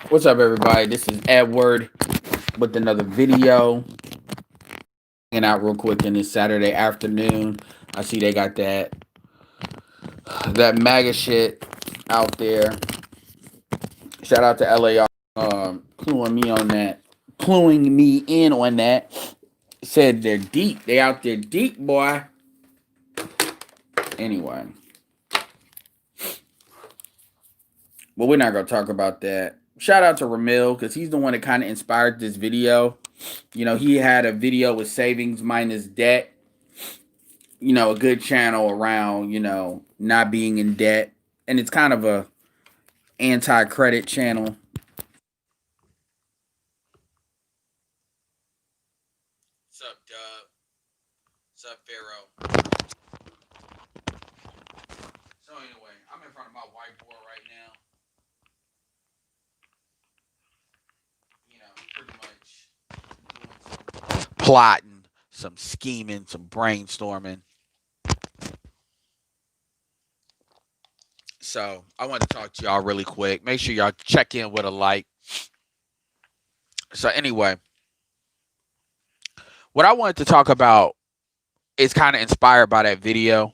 What's up, everybody? This is Edward with another video. Hanging out real quick in this Saturday afternoon. I see they got that MAGA shit out there. Shout out to LAR, cluing me on that, cluing me in on that. Said they're deep. They out there deep, boy. Anyway, but we're not gonna talk about that. Shout out to Ramil because he's the one that kind of inspired this video. He had a video with savings minus debt, a good channel around, not being in debt. And it's kind of a anti-credit channel. What's up, Dub? What's up, Pharaoh? So anyway, I'm in front of my whiteboard right now. Pretty much doing some plotting, some scheming, some brainstorming. So I want to talk to y'all really quick. Make sure y'all check in with a like. So anyway, what I wanted to talk about is kind of inspired by that video.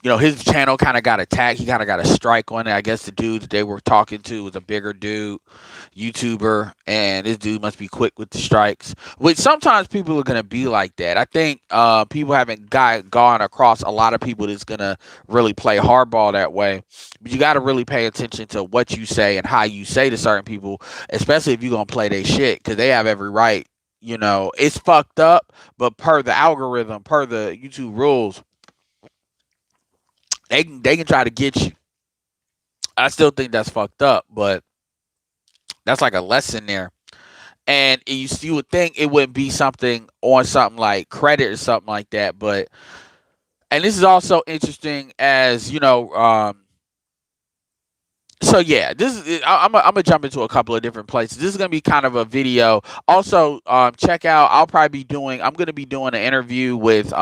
His channel kind of got attacked. He kind of got a strike on it. I guess the dude that they were talking to was a bigger dude, YouTuber, and this dude must be quick with the strikes. Which sometimes people are gonna be like that. I think people haven't gone across a lot of people that's gonna really play hardball that way. But you got to really pay attention to what you say and how you say to certain people, especially if you're gonna play their shit, because they have every right. It's fucked up, but per the algorithm, per the YouTube rules, they can try to get you. I still think that's fucked up, but that's like a lesson there. And you would think it wouldn't be something on something like credit or something like that, but and this is also interesting as so yeah, I'm gonna jump into a couple of different places. This is gonna be kind of a video. Also, check out. I'm gonna be doing an interview with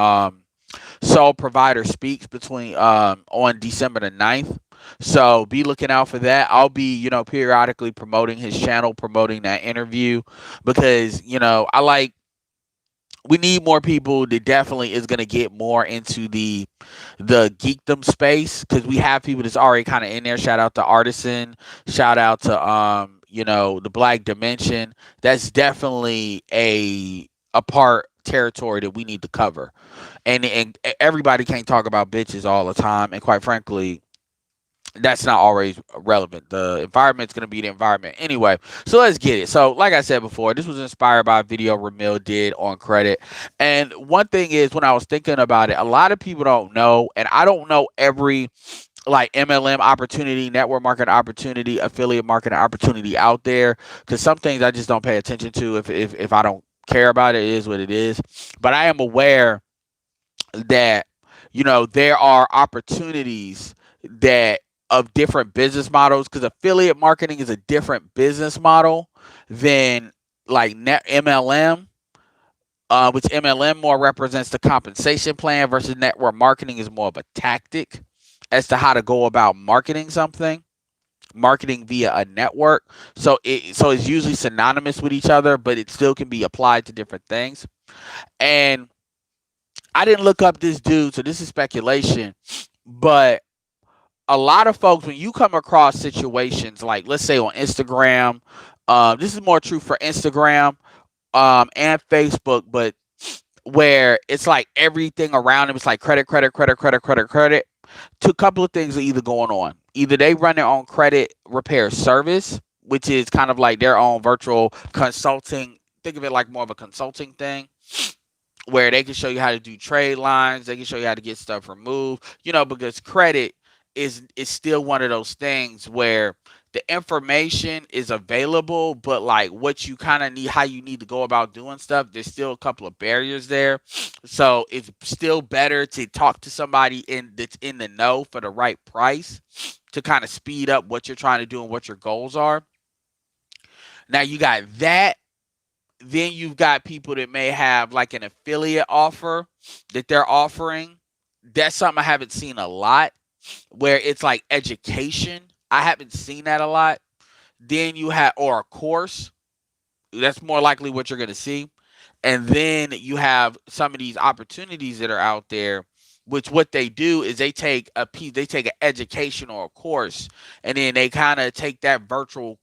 Soul Provider Speaks between on December the 9th. So be looking out for that. I'll be, periodically promoting his channel, promoting that interview because, we need more people that definitely is going to get more into the geekdom space because we have people that's already kind of in there. Shout out to Artisan, shout out to the Black Dimension. That's definitely a part territory that we need to cover. And everybody can't talk about bitches all the time, and quite frankly, that's not always relevant. The environment's going to be the environment anyway. So let's get it. So like I said before, this was inspired by a video Ramil did on credit. And one thing is, when I was thinking about it, a lot of people don't know, and I don't know every like MLM opportunity, network marketing opportunity, affiliate marketing opportunity out there, because some things I just don't pay attention to if I don't care about it. It is what it is. But I am aware that there are opportunities that of different business models, because affiliate marketing is a different business model than like net MLM, which MLM more represents the compensation plan versus network marketing is more of a tactic as to how to go about marketing something, marketing via a network. So it's usually synonymous with each other, but it still can be applied to different things. And I didn't look up this dude, so this is speculation. But a lot of folks, when you come across situations like, let's say on Instagram, this is more true for Instagram and Facebook, but where it's like everything around them, it's like credit, credit, credit, credit, credit, credit. Two couple of things are either going on. Either they run their own credit repair service, which is kind of like their own virtual consulting. Think of it like more of a consulting thing where they can show you how to do trade lines, they can show you how to get stuff removed, because credit is still one of those things where the information is available, but like what you kind of need, how you need to go about doing stuff, there's still a couple of barriers there. So it's still better to talk to somebody that's in the know for the right price to kind of speed up what you're trying to do and what your goals are. Now you got that. Then you've got people that may have like an affiliate offer that they're offering. That's something I haven't seen a lot, where it's like education. I haven't seen that a lot. Then you have, or a course, that's more likely what you're going to see. And then you have some of these opportunities that are out there, which what they do is they take a piece, they take an education or a course, and then they kind of take that virtual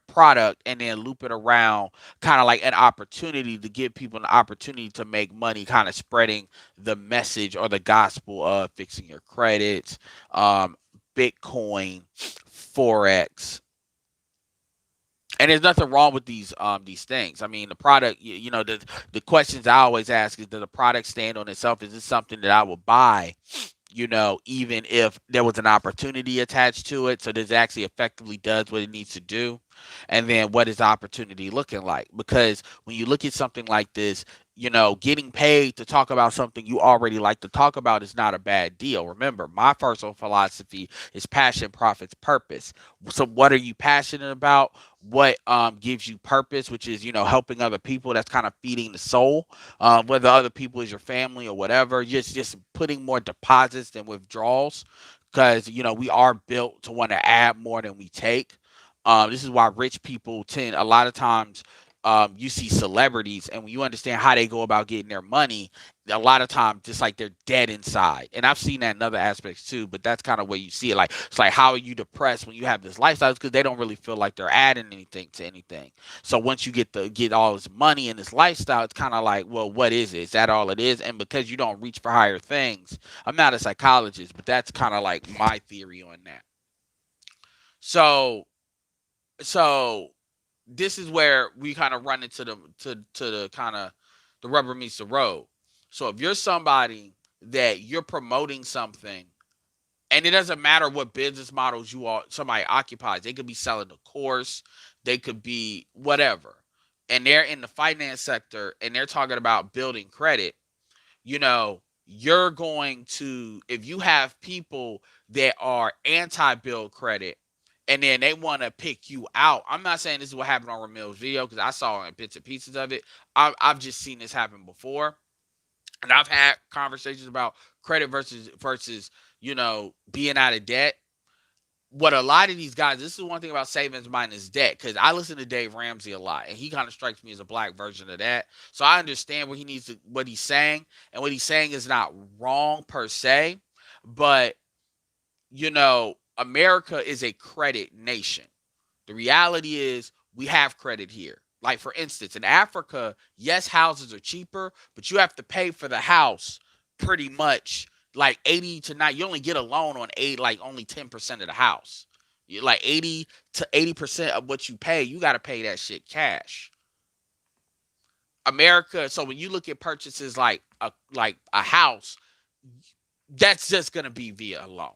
product and then loop it around, kind of like an opportunity to give people an opportunity to make money, kind of spreading the message or the gospel of fixing your credits, um, Bitcoin, Forex, and there's nothing wrong with these things. I mean, the product, the questions I always ask is, does the product stand on itself? Is this something that I will buy? Even if there was an opportunity attached to it, so this actually effectively does what it needs to do. And then what is the opportunity looking like? Because when you look at something like this, getting paid to talk about something you already like to talk about is not a bad deal. Remember, my personal philosophy is passion, profits, purpose. So what are you passionate about? What gives you purpose, which is, helping other people. That's kind of feeding the soul, whether other people is your family or whatever. Just putting more deposits than withdrawals, because we are built to want to add more than we take. This is why rich people tend, a lot of times, you see celebrities, and when you understand how they go about getting their money, a lot of times just like they're dead inside. And I've seen that in other aspects too, but that's kind of where you see it. Like, it's like, how are you depressed when you have this lifestyle? Because they don't really feel like they're adding anything to anything. So once you get all this money and this lifestyle, it's kind of like, well, what is it? Is that all it is? And because you don't reach for higher things, I'm not a psychologist, but that's kind of like my theory on that. So so this is where we kind of run into the kind of the rubber meets the road. So if you're somebody that you're promoting something, and it doesn't matter what business models somebody occupies, they could be selling a course, they could be whatever, and they're in the finance sector and they're talking about building credit, you're going to, if you have people that are anti-build credit and then they want to pick you out. I'm not saying this is what happened on Ramil's video, because I saw bits and pieces of it. I've just seen this happen before, and I've had conversations about credit versus being out of debt. What a lot of these guys, this is one thing about savings minus debt, because I listen to Dave Ramsey a lot, and he kind of strikes me as a black version of that. So I understand what he's saying, and what he's saying is not wrong per se, but America is a credit nation. The reality is we have credit here. Like, for instance, in Africa, yes, houses are cheaper, but you have to pay for the house pretty much like 80 to 90. You only get a loan on like only 10% of the house. You like 80 to 80% of what you pay, you got to pay that shit cash. America, so when you look at purchases like a house, that's just gonna be via a loan.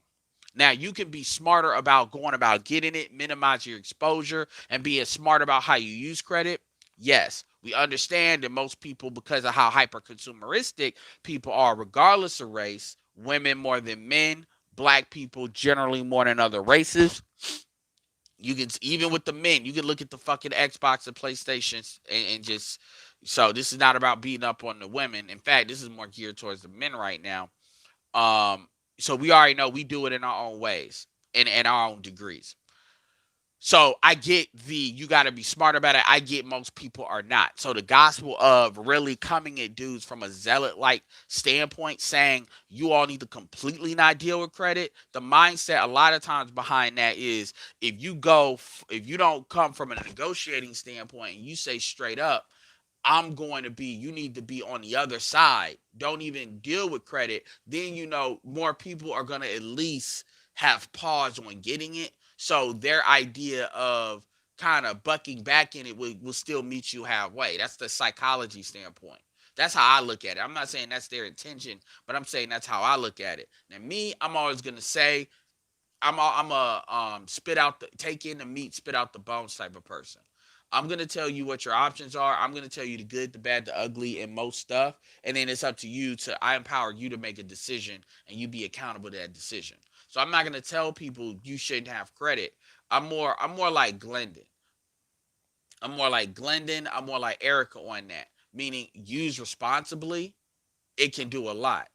Now, you can be smarter about going about getting it, minimize your exposure, and being smart about how you use credit. Yes, we understand that most people, because of how hyper consumeristic people are, regardless of race, women more than men, black people generally more than other races. You can, even with the men, you can look at the fucking Xbox and PlayStations, and just, so this is not about beating up on the women. In fact, this is more geared towards the men right now. um, so we already know we do it in our own ways and in our own degrees. So I get you got to be smart about it. I get most people are not. So the gospel of really coming at dudes from a zealot like standpoint, saying you all need to completely not deal with credit. The mindset a lot of times behind that is, if you don't come from a negotiating standpoint and you say straight up, you need to be on the other side. Don't even deal with credit. Then, more people are going to at least have pause on getting it. So their idea of kind of bucking back in it will still meet you halfway. That's the psychology standpoint. That's how I look at it. I'm not saying that's their intention, but I'm saying that's how I look at it. Now, me, I'm always going to say, I'm a take in the meat, spit out the bones type of person. I'm gonna tell you what your options are. I'm gonna tell you the good, the bad, the ugly, and most stuff, and then it's up to you I empower you to make a decision, and you be accountable to that decision. So I'm not gonna tell people you shouldn't have credit. I'm more like Glendon. I'm more like Erica on that. Meaning, use responsibly. It can do a lot.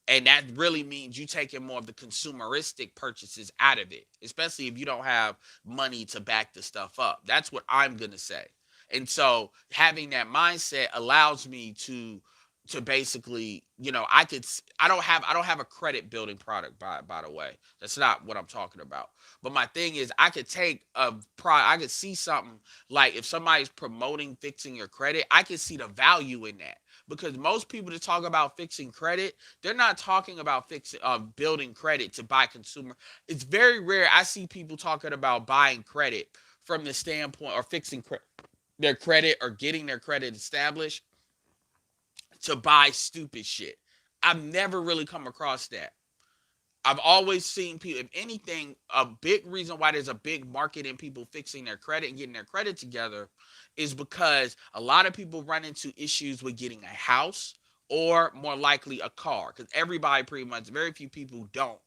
And that really means you taking more of the consumeristic purchases out of it, especially if you don't have money to back the stuff up. That's what I'm gonna say. And so having that mindset allows me to basically, I don't have a credit building product, by the way. That's not what I'm talking about. But my thing is, I could take a I could see something like if somebody's promoting fixing your credit, I could see the value in that. Because most people that talk about fixing credit, they're not talking about fixing building credit to buy consumer. It's very rare I see people talking about buying credit from the standpoint or fixing their credit or getting their credit established to buy stupid shit. I've never really come across that. I've always seen people, if anything, a big reason why there's a big market in people fixing their credit and getting their credit together is because a lot of people run into issues with getting a house or more likely a car. Because everybody pretty much, very few people don't,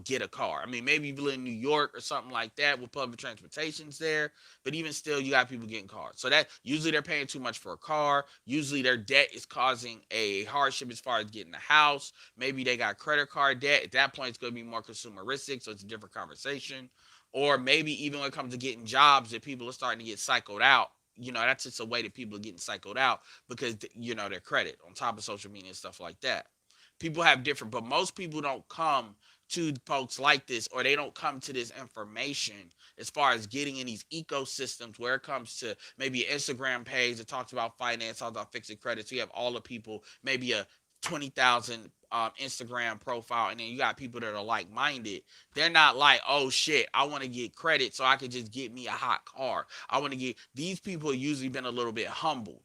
get a car. I mean, maybe you live in New York or something like that with public transportation's there, but even still, you got people getting cars. So that usually they're paying too much for a car. Usually their debt is causing a hardship as far as getting a house. Maybe they got credit card debt. At that point, it's going to be more consumeristic, so it's a different conversation. Or maybe even when it comes to getting jobs, that people are starting to get cycled out. That's just a way that people are getting cycled out because, their credit on top of social media and stuff like that. People have different, but most people don't come to folks like this, or they don't come to this information as far as getting in these ecosystems where it comes to maybe an Instagram page that talks about finance, talks about fixing credit. So you have all the people, maybe a 20,000 Instagram profile, and then you got people that are like-minded. They're not like, oh shit, I want to get credit so I can just get me a hot car. I want to get, these people have usually been a little bit humbled.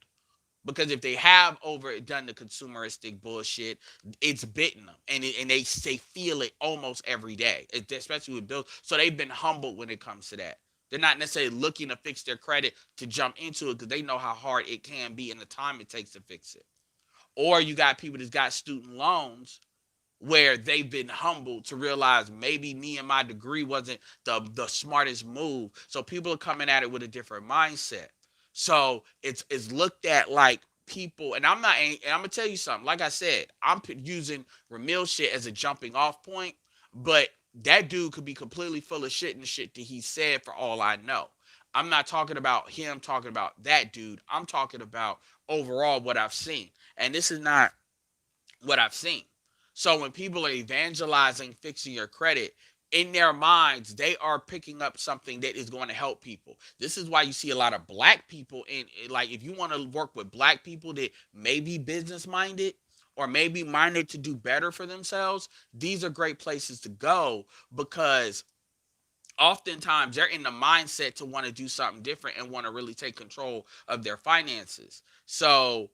Because if they have overdone the consumeristic bullshit, it's bitten them, and they feel it almost every day, especially with bills. So they've been humbled when it comes to that. They're not necessarily looking to fix their credit to jump into it because they know how hard it can be and the time it takes to fix it. Or you got people that's got student loans where they've been humbled to realize maybe me and my degree wasn't the smartest move. So people are coming at it with a different mindset. So it's looked at like people, and I'm gonna tell you something. Like I said, I'm using Ramil shit as a jumping off point, but that dude could be completely full of shit and the shit that he said for all I know. I'm not talking about him talking about that dude. I'm talking about overall what I've seen. And this is not what I've seen. So when people are evangelizing fixing your credit, in their minds, they are picking up something that is going to help people. This is why you see a lot of black people like if you want to work with black people that may be business minded or maybe minded to do better for themselves, these are great places to go because oftentimes they're in the mindset to want to do something different and want to really take control of their finances. So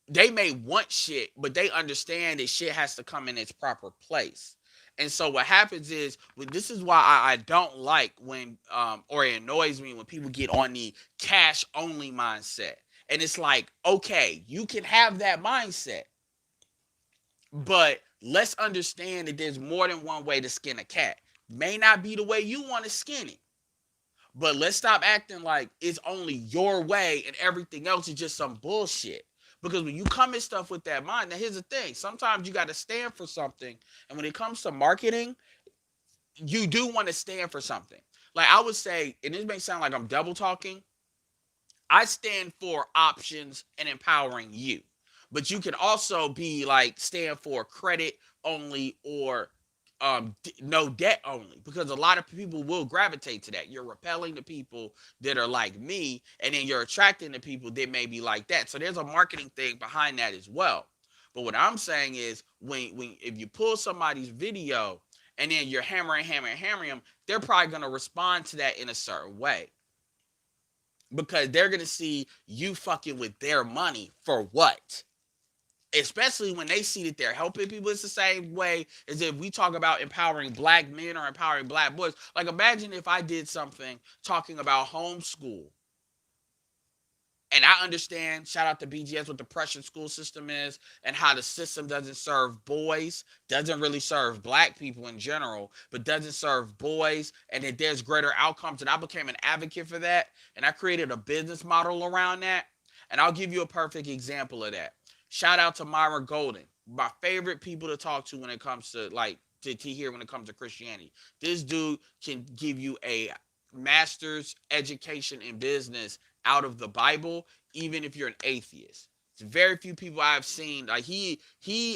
they may want shit, but they understand that shit has to come in its proper place. And so what happens is, this is why I don't like when, or it annoys me when people get on the cash only mindset. And it's like, okay, you can have that mindset, but let's understand that there's more than one way to skin a cat. May not be the way you want to skin it, but let's stop acting like it's only your way and everything else is just some bullshit. Because when you come at stuff with that mind, now here's the thing. Sometimes you got to stand for something. And when it comes to marketing, you do want to stand for something. Like I would say, and this may sound like I'm double talking, I stand for options and empowering you. But you can also be like stand for credit only or no debt only, because a lot of people will gravitate to that. You're repelling the people that are like me, and then you're attracting the people that may be like that. So there's a marketing thing behind that as well. But what I'm saying is when if you pull somebody's video and then you're hammering them, they're probably going to respond to that in a certain way, because they're going to see you fucking with their money for what? Especially when they see that they're helping people. It's the same way as if we talk about empowering black men or empowering black boys. Like imagine if I did something talking about homeschool. And I understand, shout out to BGS, what the Prussian school system is and how the system doesn't serve boys, doesn't really serve black people in general, but doesn't serve boys, and that there's greater outcomes. And I became an advocate for that, and I created a business model around that. And I'll give you a perfect example of that. Shout out to Myra Golden. my favorite people to talk to when it comes to like to hear when it comes to Christianity. This dude can give you a master's education in business out of the Bible, even if you're an atheist. It's very few people I've seen like he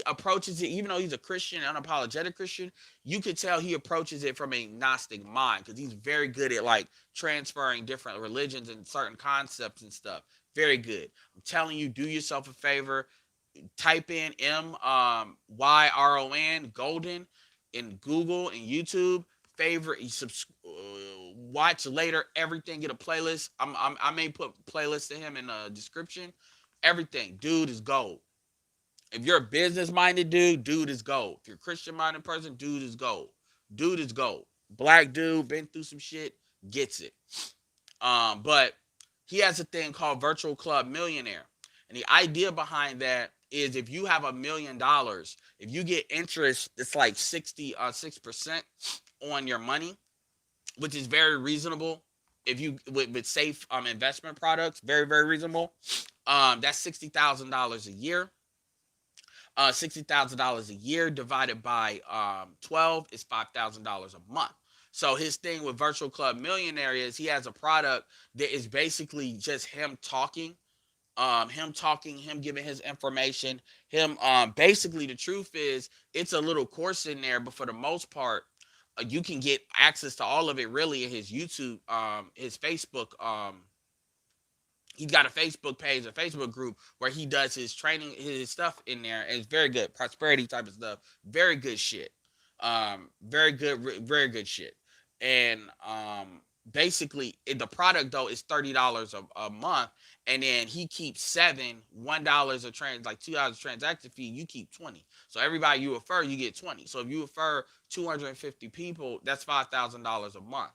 approaches it, even though he's a Christian, unapologetic Christian. You could tell he approaches it from a Gnostic mind because he's very good at like transferring different religions and certain concepts and stuff. Very good. I'm telling you, do yourself a favor, type in Myron Golden in Google and YouTube. Favorite, watch later everything. Get a playlist. I may put playlists to him in the description. Everything, dude is gold. If you're a business minded dude is gold. If you're a Christian minded person, dude is gold. Dude is gold. Black dude, been through some shit, gets it. But he has a thing called Virtual Club Millionaire. And the idea behind that is if you have $1,000,000, if you get interest, it's like 6% on your money, which is very reasonable. If you with safe investment products, very, very reasonable. That's $60,000 a year. $60,000 a year divided by 12 is $5,000 a month. So his thing with Virtual Club Millionaire is he has a product that is basically just him talking, him giving his information, him basically the truth is it's a little course in there, but for the most part, you can get access to all of it really in his YouTube, his Facebook. He's got a Facebook page, a Facebook group where he does his training, his stuff in there, and it's very good prosperity type of stuff. Very good shit. Very good shit. And basically, the product though is $30 a month, and then he keeps $1 of like $2 transaction fee. You keep 20. So everybody you refer, you get 20. So if you refer 250 people, that's $5,000 a month.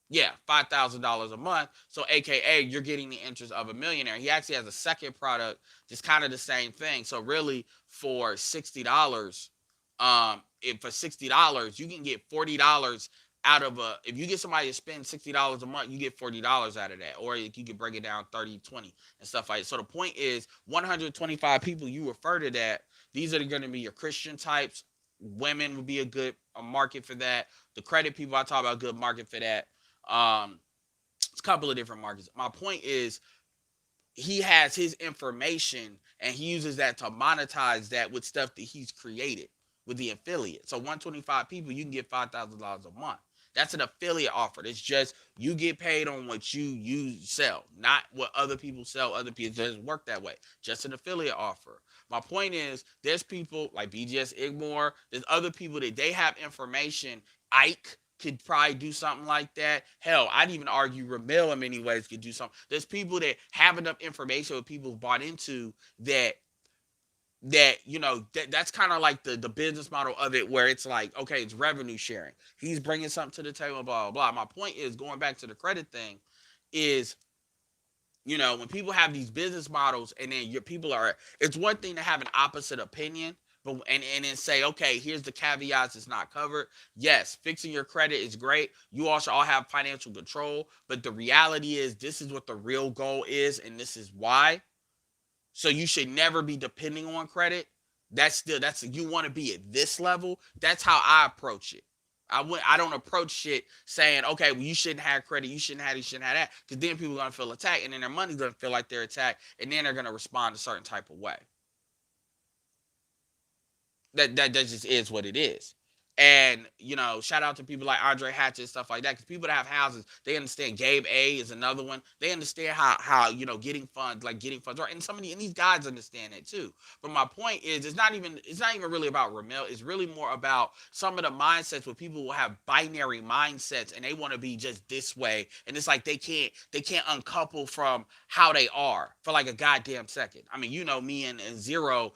Yeah, $5,000 a month. So, AKA, you're getting the interest of a millionaire. He actually has a second product, just kind of the same thing. So, really, for $60, for $60, you can get $40 out of if you get somebody to spend $60 a month, you get $40 out of that. Or you can break it down 30, 20 and stuff like that. So, the point is 125 people you refer to that, these are going to be your Christian types. Women would be a market for that. The credit people, I talk about, good market for that. It's a couple of different markets. My point is he has his information and he uses that to monetize that with stuff that he's created with the affiliate. So 125 people, you can get $5,000 a month. That's an affiliate offer. It's just you get paid on what you sell, not what other people sell. Other people, it doesn't work that way. Just an affiliate offer. My point is, there's people like BGS Igmore. There's other people that they have information. Ike could probably do something like that. Hell, I'd even argue Ramil in many ways could do something. There's people that have enough information with people bought into that that's kind of like the business model of it, where it's like, okay, it's revenue sharing. He's bringing something to the table, blah, blah, blah. My point is, going back to the credit thing, is when people have these business models and then your people it's one thing to have an opposite opinion, but and then say, okay, here's the caveats, it's not covered. Yes, fixing your credit is great. You also all have financial control, but the reality is this is what the real goal is, and this is why. So you should never be depending on credit. You want to be at this level. That's how I approach it. I don't approach shit saying, okay, well, you shouldn't have credit, you shouldn't have that, because then people are gonna feel attacked, and then their money's gonna feel like they're attacked, and then they're gonna respond a certain type of way. That just is what it is. And shout out to people like Andre Hatchett and stuff like that, because people that have houses, they understand. Gabe A is another one. They understand how getting funds right, and and these guys understand it too. But my point is, it's not even really about Ramil. It's really more about some of the mindsets where people will have binary mindsets and they want to be just this way, and it's like they can't uncouple from how they are for like a goddamn second. I mean, me and Zero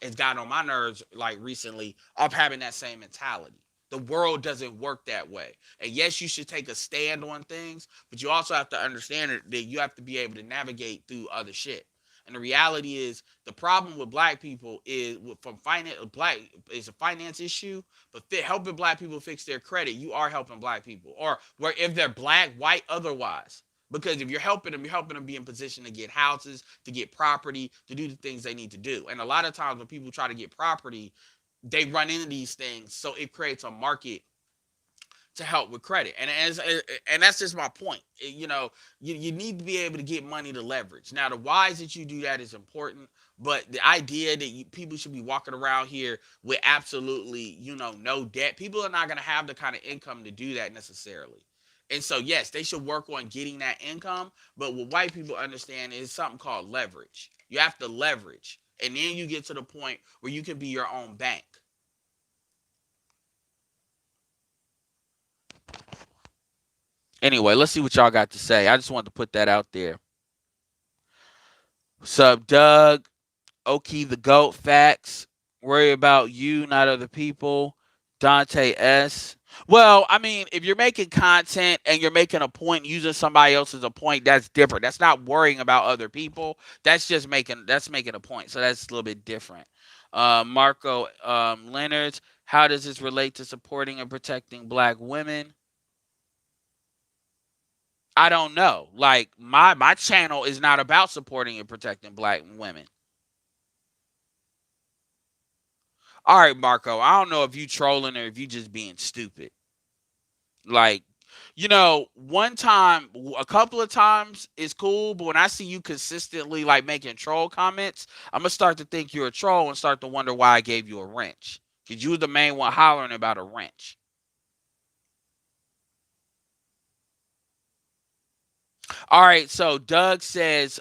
has gotten on my nerves like recently of having that same mentality. The world doesn't work that way. And yes, you should take a stand on things, but you also have to understand that you have to be able to navigate through other shit. And the reality is, the problem with black people is it's a finance issue, but helping black people fix their credit, you are helping black people. Or where if they're black, white, otherwise. Because if you're helping them be in position to get houses, to get property, to do the things they need to do. And a lot of times when people try to get property, they run into these things. So it creates a market to help with credit. And that's just my point. You need to be able to get money to leverage. Now, the whys that you do that is important, but the idea that people should be walking around here with absolutely, no debt, people are not going to have the kind of income to do that necessarily. And so, yes, they should work on getting that income. But what white people understand is something called leverage. You have to leverage. And then you get to the point where you can be your own bank. Anyway, let's see what y'all got to say. I just wanted to put that out there. What's up, Doug? Oki the GOAT facts. Worry about you, not other people. Dante S. Well, I mean, if you're making content and you're making a point using somebody else as a point, that's different. That's not worrying about other people. That's making a point. So that's a little bit different. Marco Leonards, how does this relate to supporting and protecting black women? I don't know. Like my channel is not about supporting and protecting black women. All right, Marco. I don't know if you trolling or if you just being stupid. Like, one time, a couple of times is cool, but when I see you consistently like making troll comments, I'm gonna start to think you're a troll and start to wonder why I gave you a wrench. Cause you were the main one hollering about a wrench. All right, so Doug says,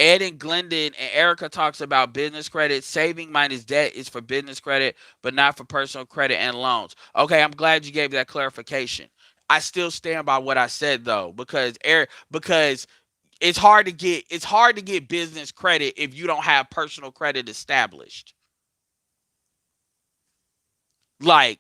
Ed and Glendon and Erica talks about business credit. Saving minus debt is for business credit, but not for personal credit and loans. Okay, I'm glad you gave that clarification. I still stand by what I said though, because it's hard to get business credit if you don't have personal credit established. Like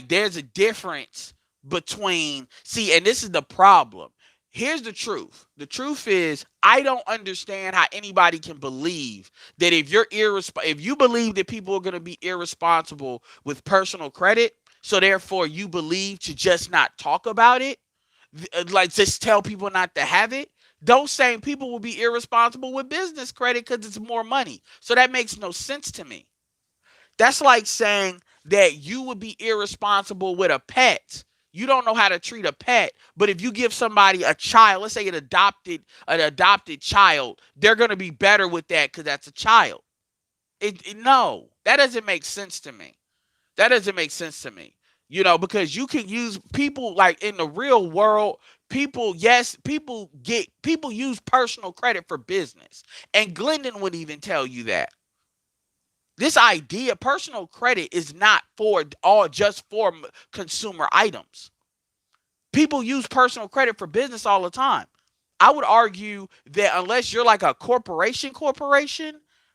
there's a difference between, see, and this is the problem. Here's the truth. The truth is I don't understand how anybody can believe that if you believe that people are going to be irresponsible with personal credit, so therefore you believe to just not talk about it, like just tell people not to have it. Those same people will be irresponsible with business credit because it's more money. So that makes no sense to me. That's like saying that you would be irresponsible with a pet. You don't know how to treat a pet, but if you give somebody a child, let's say an adopted child, they're going to be better with that because that's a child. No, that doesn't make sense to me. That doesn't make sense to me. Because you can use people like in the real world, people use personal credit for business. And Glendon would even tell you that. This idea, personal credit is not for all just for consumer items. People use personal credit for business all the time. I would argue that unless you're like a corporation,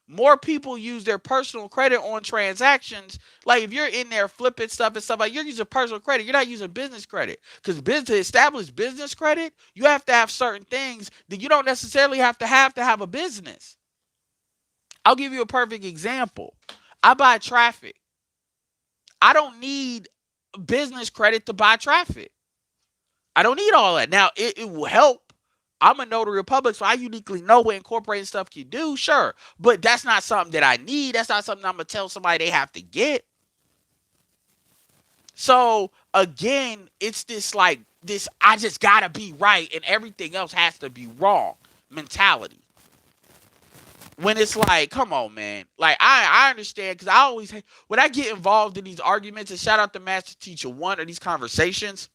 more people use their personal credit on transactions. Like if you're in there flipping stuff and stuff like you're using personal credit, you're not using business credit. Because to establish business credit, you have to have certain things that you don't necessarily have a business. I'll give you a perfect example. I buy traffic. I don't need business credit to buy traffic. I don't need all that. Now, it will help. I'm a notary public, so I uniquely know what incorporating stuff can do, sure. But that's not something that I need. That's not something I'm going to tell somebody they have to get. So, again, it's this I just got to be right and everything else has to be wrong mentality. When it's like, come on, man. Like I understand because I always when I get involved in these arguments, and shout out to Master Teacher One or these conversations,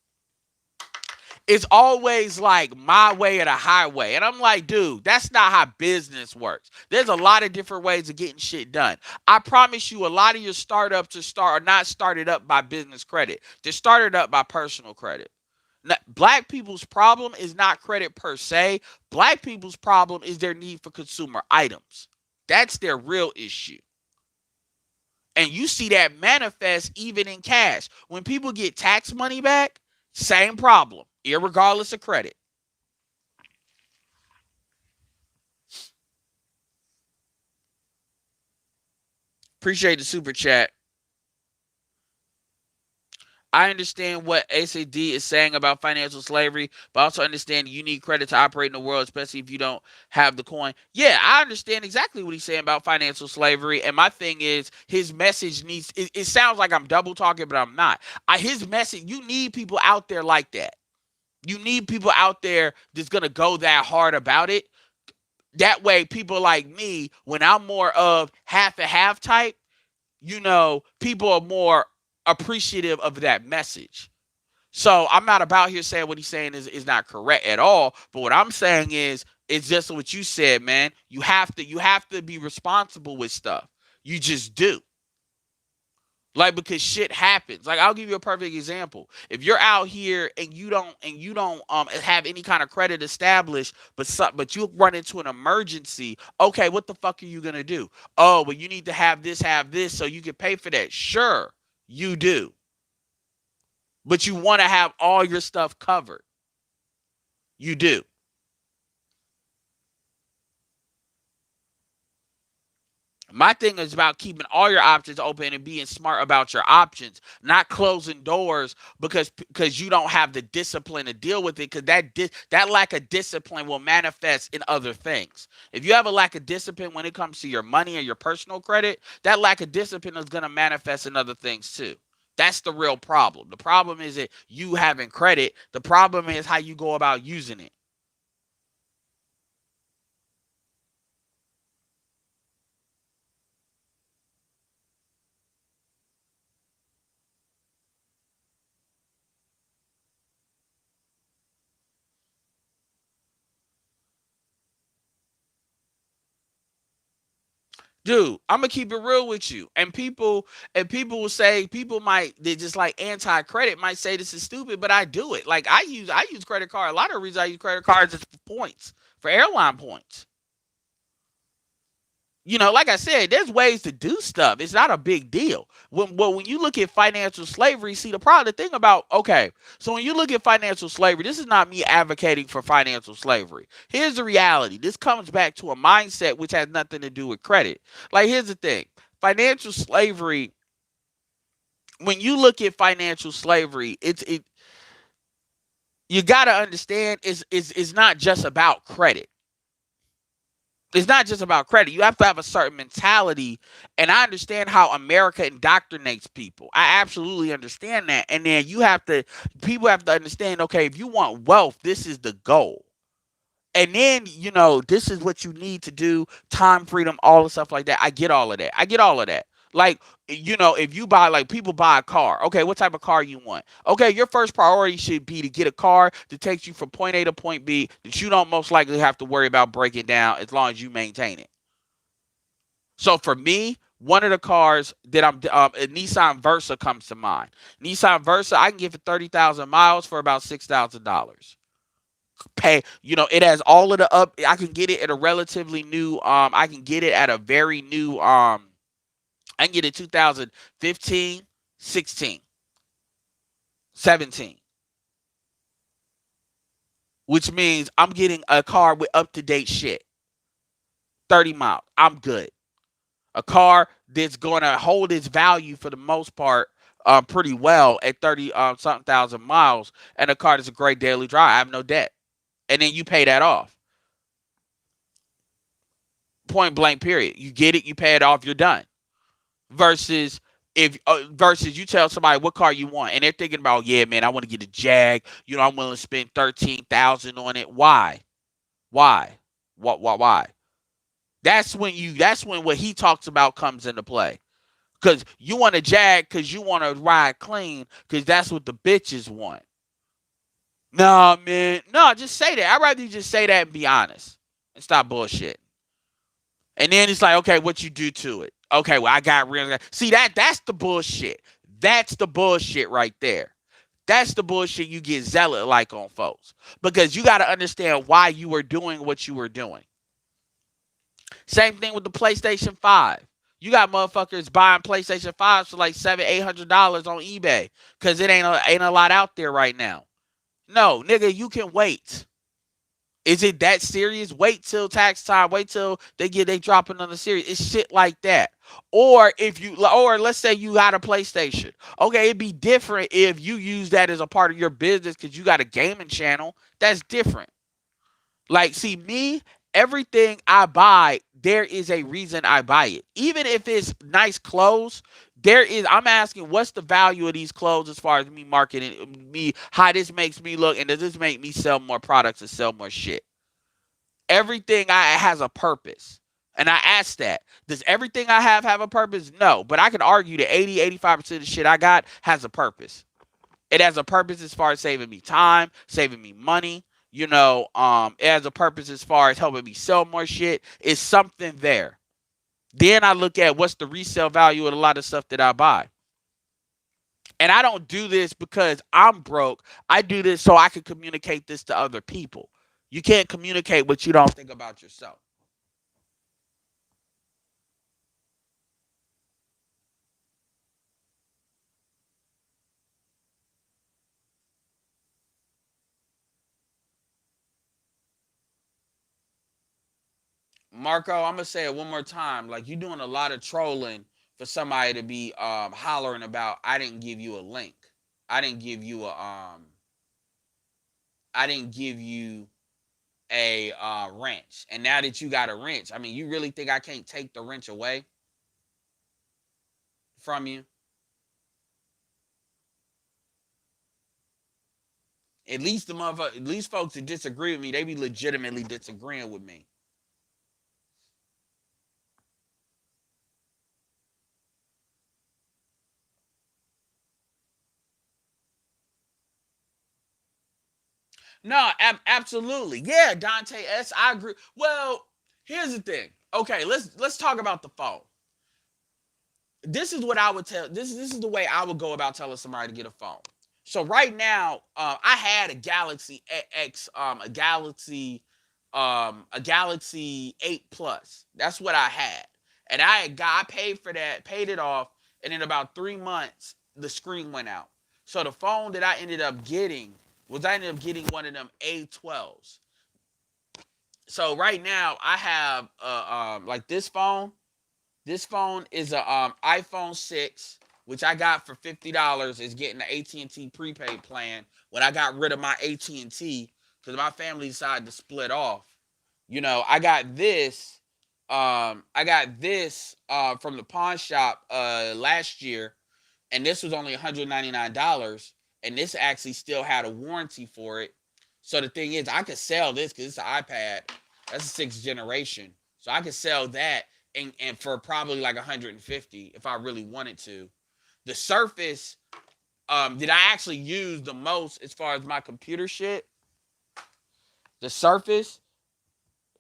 it's always like my way or the highway. And I'm like, dude, that's not how business works. There's a lot of different ways of getting shit done. I promise you, a lot of your startups are not started up by business credit. They're started up by personal credit. Black people's problem is not credit per se. Black people's problem is their need for consumer items. That's their real issue. And you see that manifest even in cash. When people get tax money back, same problem, irregardless of credit. Appreciate the super chat. I understand what ACD is saying about financial slavery, but I also understand you need credit to operate in the world, especially if you don't have the coin. Yeah, I understand exactly what he's saying about financial slavery. And my thing is, his message needs, it sounds like I'm double talking, but I'm not. His message, you need people out there like that. You need people out there that's going to go that hard about it. That way, people like me, when I'm more of half and half type, people are more appreciative of that message. So I'm not about here saying what he's saying is not correct at all. But what I'm saying is it's just what you said, man. You have to be responsible with stuff. You just do. Like, because shit happens. Like, I'll give you a perfect example. If you're out here and you don't have any kind of credit established, but you run into an emergency, okay, what the fuck are you gonna do? Oh, well, you need to have this so you can pay for that. Sure, you do. But you want to have all your stuff covered. You do. My thing is about keeping all your options open and being smart about your options, not closing doors because you don't have the discipline to deal with it. Because that lack of discipline will manifest in other things. If you have a lack of discipline when it comes to your money or your personal credit, that lack of discipline is going to manifest in other things too. That's the real problem. The problem isn't you having credit. The problem is how you go about using it. Dude, I'm gonna keep it real with you. And people will say they just like anti credit might say this is stupid, but I do it. Like I use credit card. A lot of the reasons I use credit cards is for points, for airline points. Like I said, there's ways to do stuff. It's not a big deal. When you look at financial slavery, see the thing about, okay, so when you look at financial slavery, this is not me advocating for financial slavery. Here's the reality. This comes back to a mindset which has nothing to do with credit. Like, here's the thing. Financial slavery, when you look at financial slavery, you got to understand it's not just about credit. It's not just about credit. You have to have a certain mentality. And I understand how America indoctrinates people. I absolutely understand that. And then people have to understand, okay, if you want wealth, this is the goal. And then, this is what you need to do, time freedom, all the stuff like that. I get all of that. I get all of that. Like, if you buy, like, people buy a car. Okay, what type of car you want? Okay, your first priority should be to get a car that takes you from point A to point B that you don't most likely have to worry about breaking down as long as you maintain it. So for me, one of the cars that a Nissan Versa comes to mind. Nissan Versa, I can get for 30,000 miles for about $6,000. It has all of the I can get it at a relatively new, I can get it at a very new, I can get it 2015, 16, 17, which means I'm getting a car with up to date shit. 30 miles. I'm good. A car that's going to hold its value for the most part pretty well at 30 something thousand miles, and a car that's a great daily drive. I have no debt. And then you pay that off. Point blank, period. You get it, you pay it off, you're done. Versus versus you tell somebody what car you want, and they're thinking about, yeah, man, I want to get a Jag. I'm willing to spend 13,000 on it. Why? Why? Why? That's when what he talks about comes into play. Because you want a Jag because you want to ride clean because that's what the bitches want. Nah, man. No, just say that. I'd rather you just say that and be honest and stop bullshit. And then it's like, okay, what you do to it? Okay, well, I got real. See, that's the bullshit. That's the bullshit right there. That's the bullshit you get zealot like on folks. Because you got to understand why you were doing what you were doing. Same thing with the PlayStation 5. You got motherfuckers buying PlayStation 5s for like $700-$800 on eBay because it ain't a lot out there right now. No, nigga, you can wait. Is it that serious? Wait till tax time. Wait till they drop another series. It's shit like that. Or let's say you got a PlayStation. Okay, it'd be different if you use that as a part of your business because you got a gaming channel. That's different. Like, see, me, everything I buy, there is a reason I buy it. Even if it's nice clothes, I'm asking what's the value of these clothes as far as me marketing me, how this makes me look, and does this make me sell more products and sell more shit? Everything I has a purpose. And I ask that. Does everything I have a purpose? No. But I can argue that 85% of the shit I got has a purpose. It has a purpose as far as saving me time, saving me money. It has a purpose as far as helping me sell more shit. It's something there. Then I look at what's the resale value of a lot of stuff that I buy. And I don't do this because I'm broke. I do this so I can communicate this to other people. You can't communicate what you don't think about yourself. Marco, I'm gonna say it one more time. Like, you doing a lot of trolling for somebody to be hollering about I didn't give you a link. I didn't give you a wrench. And now that you got a wrench, I mean, you really think I can't take the wrench away from you? At least folks that disagree with me, they be legitimately disagreeing with me. No, absolutely. Yeah, Dante S. I agree. Well, here's the thing. Okay, let's talk about the phone. This is what I would tell. This is the way I would go about telling somebody to get a phone. So right now, I had a Galaxy X, a Galaxy 8 Plus. That's what I had, and I paid for that, paid it off, and in about 3 months, the screen went out. So the phone that I ended up getting one of them A12s. So right now, I have like this phone. This phone is a iPhone 6, which I got for $50. Is getting the AT&T prepaid plan when I got rid of my AT&T because my family decided to split off. I got this. From the pawn shop last year, and this was only $199, and this actually still had a warranty for it. So the thing is, I could sell this because it's an iPad. That's a sixth generation, so I could sell that and for probably like 150 if I really wanted to. The Surface that I actually use the most as far as my computer shit. The Surface,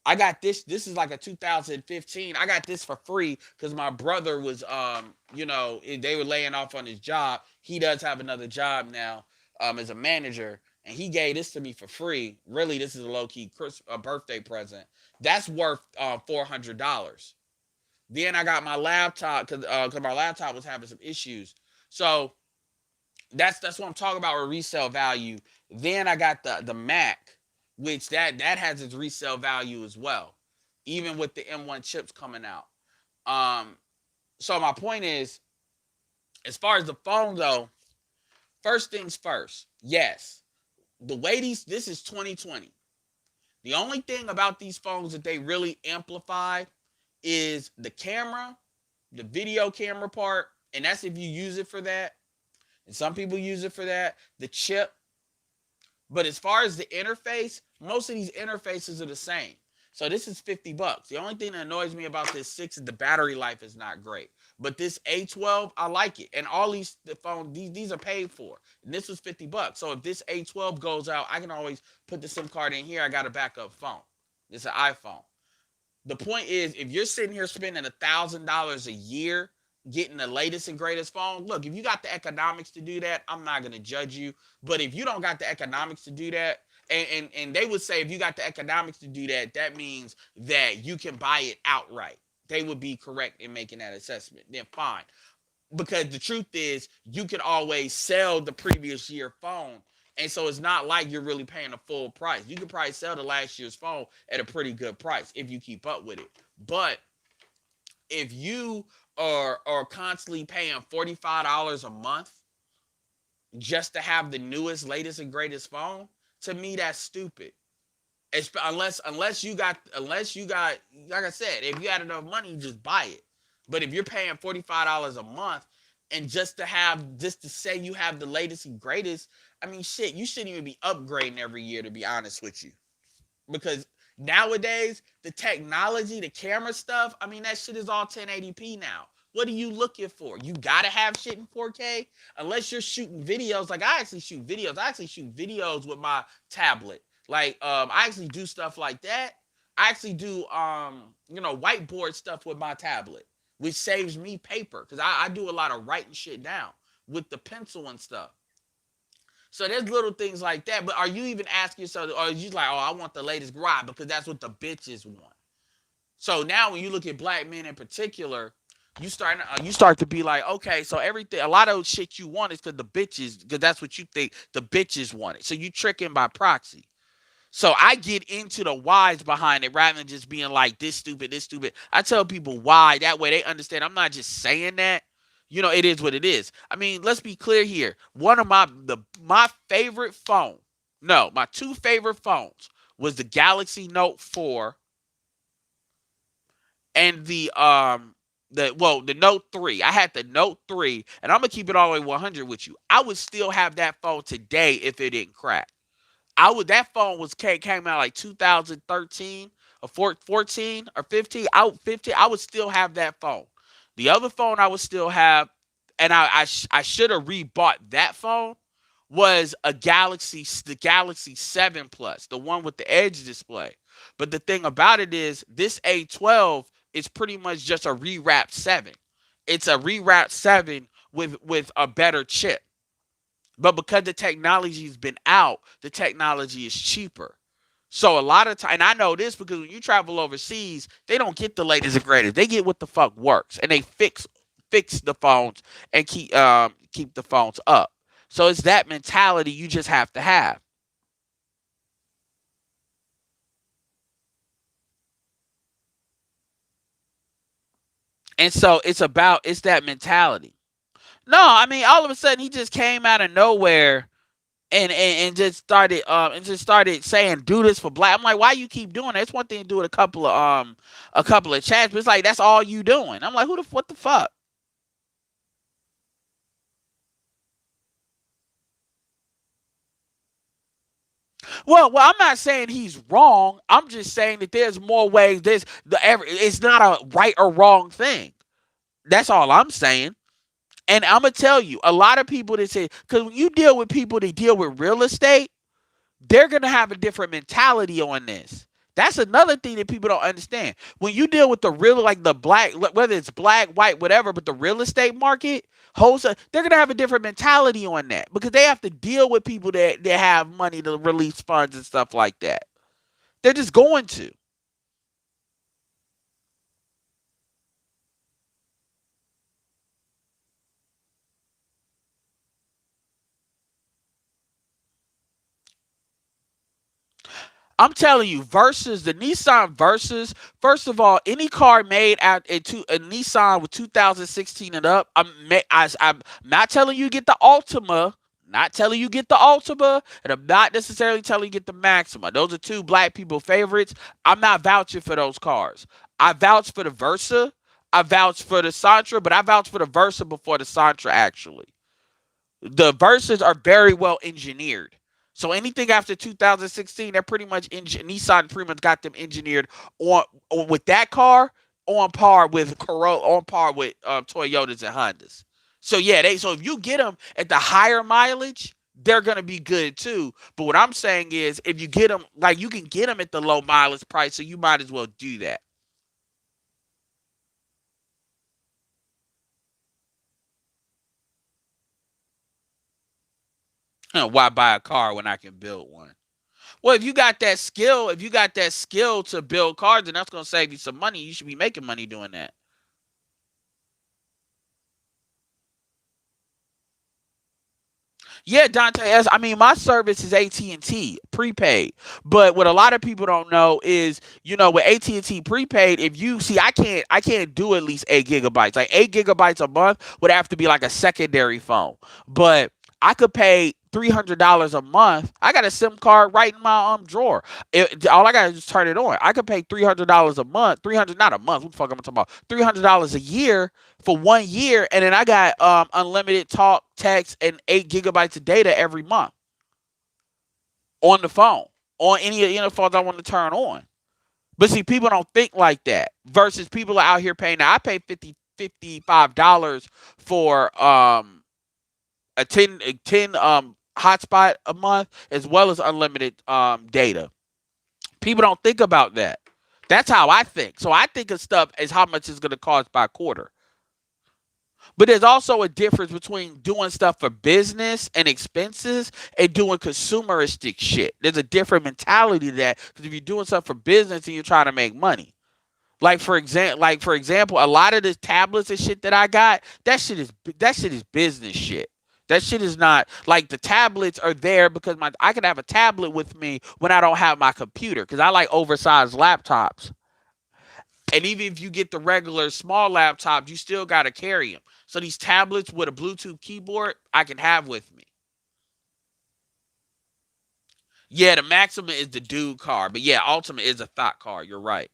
I got this. This is like a 2015. I got this for free because my brother was, they were laying off on his job. He does have another job now, as a manager, and he gave this to me for free. Really, this is a low key birthday present. That's worth $400. Then I got my laptop because my laptop was having some issues. So that's what I'm talking about with resale value. Then I got the Mac, which that has its resale value as well, even with the M1 chips coming out. Um, so my point is, as far as the phone though, first things first. Yes, the way this is 2020. The only thing about these phones that they really amplified is the camera, the video camera part, and that's if you use it for that. And some people use it for that. The chip. But as far as the interface, most of these interfaces are the same. So this is $50. The only thing that annoys me about this 6 is the battery life is not great. But this A12, I like it. And all the phones, these are paid for. And this was $50. So if this A12 goes out, I can always put the SIM card in here. I got a backup phone. It's an iPhone. The point is, if you're sitting here spending $1,000 a year getting the latest and greatest phone, look, if you got the economics to do that, I'm not gonna judge you. But if you don't got the economics to do that, and they would say if you got the economics to do that, that means that you can buy it outright. They would be correct in making that assessment. Then fine. Because the truth is, you can always sell the previous year phone And so it's not like you're really paying a full price. You could probably sell the last year's phone at a pretty good price if you keep up with it. But if you are constantly paying $45 a month just to have the newest, latest, and greatest phone, to me that's stupid. Unless you got like I said, if you had enough money, you just buy it. But if you're paying $45 a month and just to say you have the latest and greatest, I mean shit, you shouldn't even be upgrading every year, to be honest with you. Because nowadays the technology, the camera stuff, I mean that shit is all 1080p now. What are you looking for? You gotta have shit in 4K unless you're shooting videos. Like I actually shoot videos. I actually shoot videos with my tablet. Like I actually do stuff like that. I actually do whiteboard stuff with my tablet, which saves me paper because I do a lot of writing shit down with the pencil and stuff. So there's little things like that. But are you even asking yourself, or are you like, oh, I want the latest grind because that's what the bitches want? So now when you look at black men in particular, you start to be like, okay, so everything, a lot of shit you want is because the bitches, because that's what you think the bitches want it. So you tricking by proxy. So I get into the whys behind it rather than just being like this stupid, this stupid. I tell people why. That way they understand. I'm not just saying that. It is what it is. I mean, let's be clear here. One of my favorite phone, no, my two favorite phones was the Galaxy Note 4 and the Note 3. I had the Note 3, and I'm gonna keep it all the way 100 with you. I would still have that phone today if it didn't crack. That phone came out like 2013 or 14 or 15. I would still have that phone. The other phone I would still have, and I should have rebought that phone, was the Galaxy 7 Plus, the one with the Edge display. But the thing about it is this A12 is pretty much just a rewrapped 7. It's a rewrapped 7 with a better chip. But because the technology's been out, the technology is cheaper. So a lot of time, and I know this because when you travel overseas, they don't get the latest and greatest. They get what the fuck works, and they fix the phones and keep the phones up. So it's that mentality you just have to have. And so it's that mentality. No, I mean all of a sudden he just came out of nowhere and just started saying do this for black. I'm like, why you keep doing that? It's one thing to do it a couple of chats, but it's like that's all you doing. I'm like, what the fuck? Well, I'm not saying he's wrong. I'm just saying that there's more ways. It's not a right or wrong thing. That's all I'm saying. And I'm gonna tell you, a lot of people that say, because when you deal with people that deal with real estate, they're going to have a different mentality on this. That's another thing that people don't understand. When you deal with the real, like the black, whether it's black, white, whatever, but the real estate market, wholesale, they're going to have a different mentality on that because they have to deal with people that have money to release funds and stuff like that. They're just going to. I'm telling you, the Nissan Versus. First of all, any car made out into a Nissan with 2016 and up, I'm not telling you get the Altima. Not telling you get the Altima, and I'm not necessarily telling you get the Maxima. Those are two black people favorites. I'm not vouching for those cars. I vouch for the Versa. I vouch for the Sentra, but I vouch for the Versa before the Sentra actually. The verses are very well engineered. So anything after 2016, they're pretty much Nissan pretty much got them engineered on with that car on par with Corolla, on par with Toyotas and Hondas. So yeah, so if you get them at the higher mileage, they're gonna be good too. But what I'm saying is, if you get them, like you can get them at the low mileage price, so you might as well do that. Why buy a car when I can build one? Well, if you got that skill to build cars, then that's gonna save you some money. You should be making money doing that. Yeah, Dante. As I mean, my service is AT&T prepaid. But what a lot of people don't know is, with AT&T prepaid, if you see, I can't do at least 8 gigabytes. Like 8 gigabytes a month would have to be like a secondary phone. But I could pay $300 a month. I got a SIM card right in my drawer. All I got to just turn it on. I could pay $300 a month. 300 not a month. What the fuck am I talking about? $300 a year for 1 year, and then I got unlimited talk, text, and 8 gigabytes of data every month on the phone, on any of the phones I want to turn on. But see, people don't think like that. Versus people are out here paying. Now I pay $55 for a 10 hotspot a month, as well as unlimited data. People don't think about that. That's how I think. So I think of stuff as how much it's going to cost by quarter. But there's also a difference between doing stuff for business and expenses and doing consumeristic shit. There's a different mentality to that, because if you're doing stuff for business and you're trying to make money. Like for example, a lot of the tablets and shit that I got, that shit is business shit. That shit is not like, the tablets are there because I can have a tablet with me when I don't have my computer, because I like oversized laptops. And even if you get the regular small laptops, you still got to carry them. So these tablets with a Bluetooth keyboard, I can have with me. Yeah, the Maxima is the dude car, but yeah, Ultima is a thought car. You're right.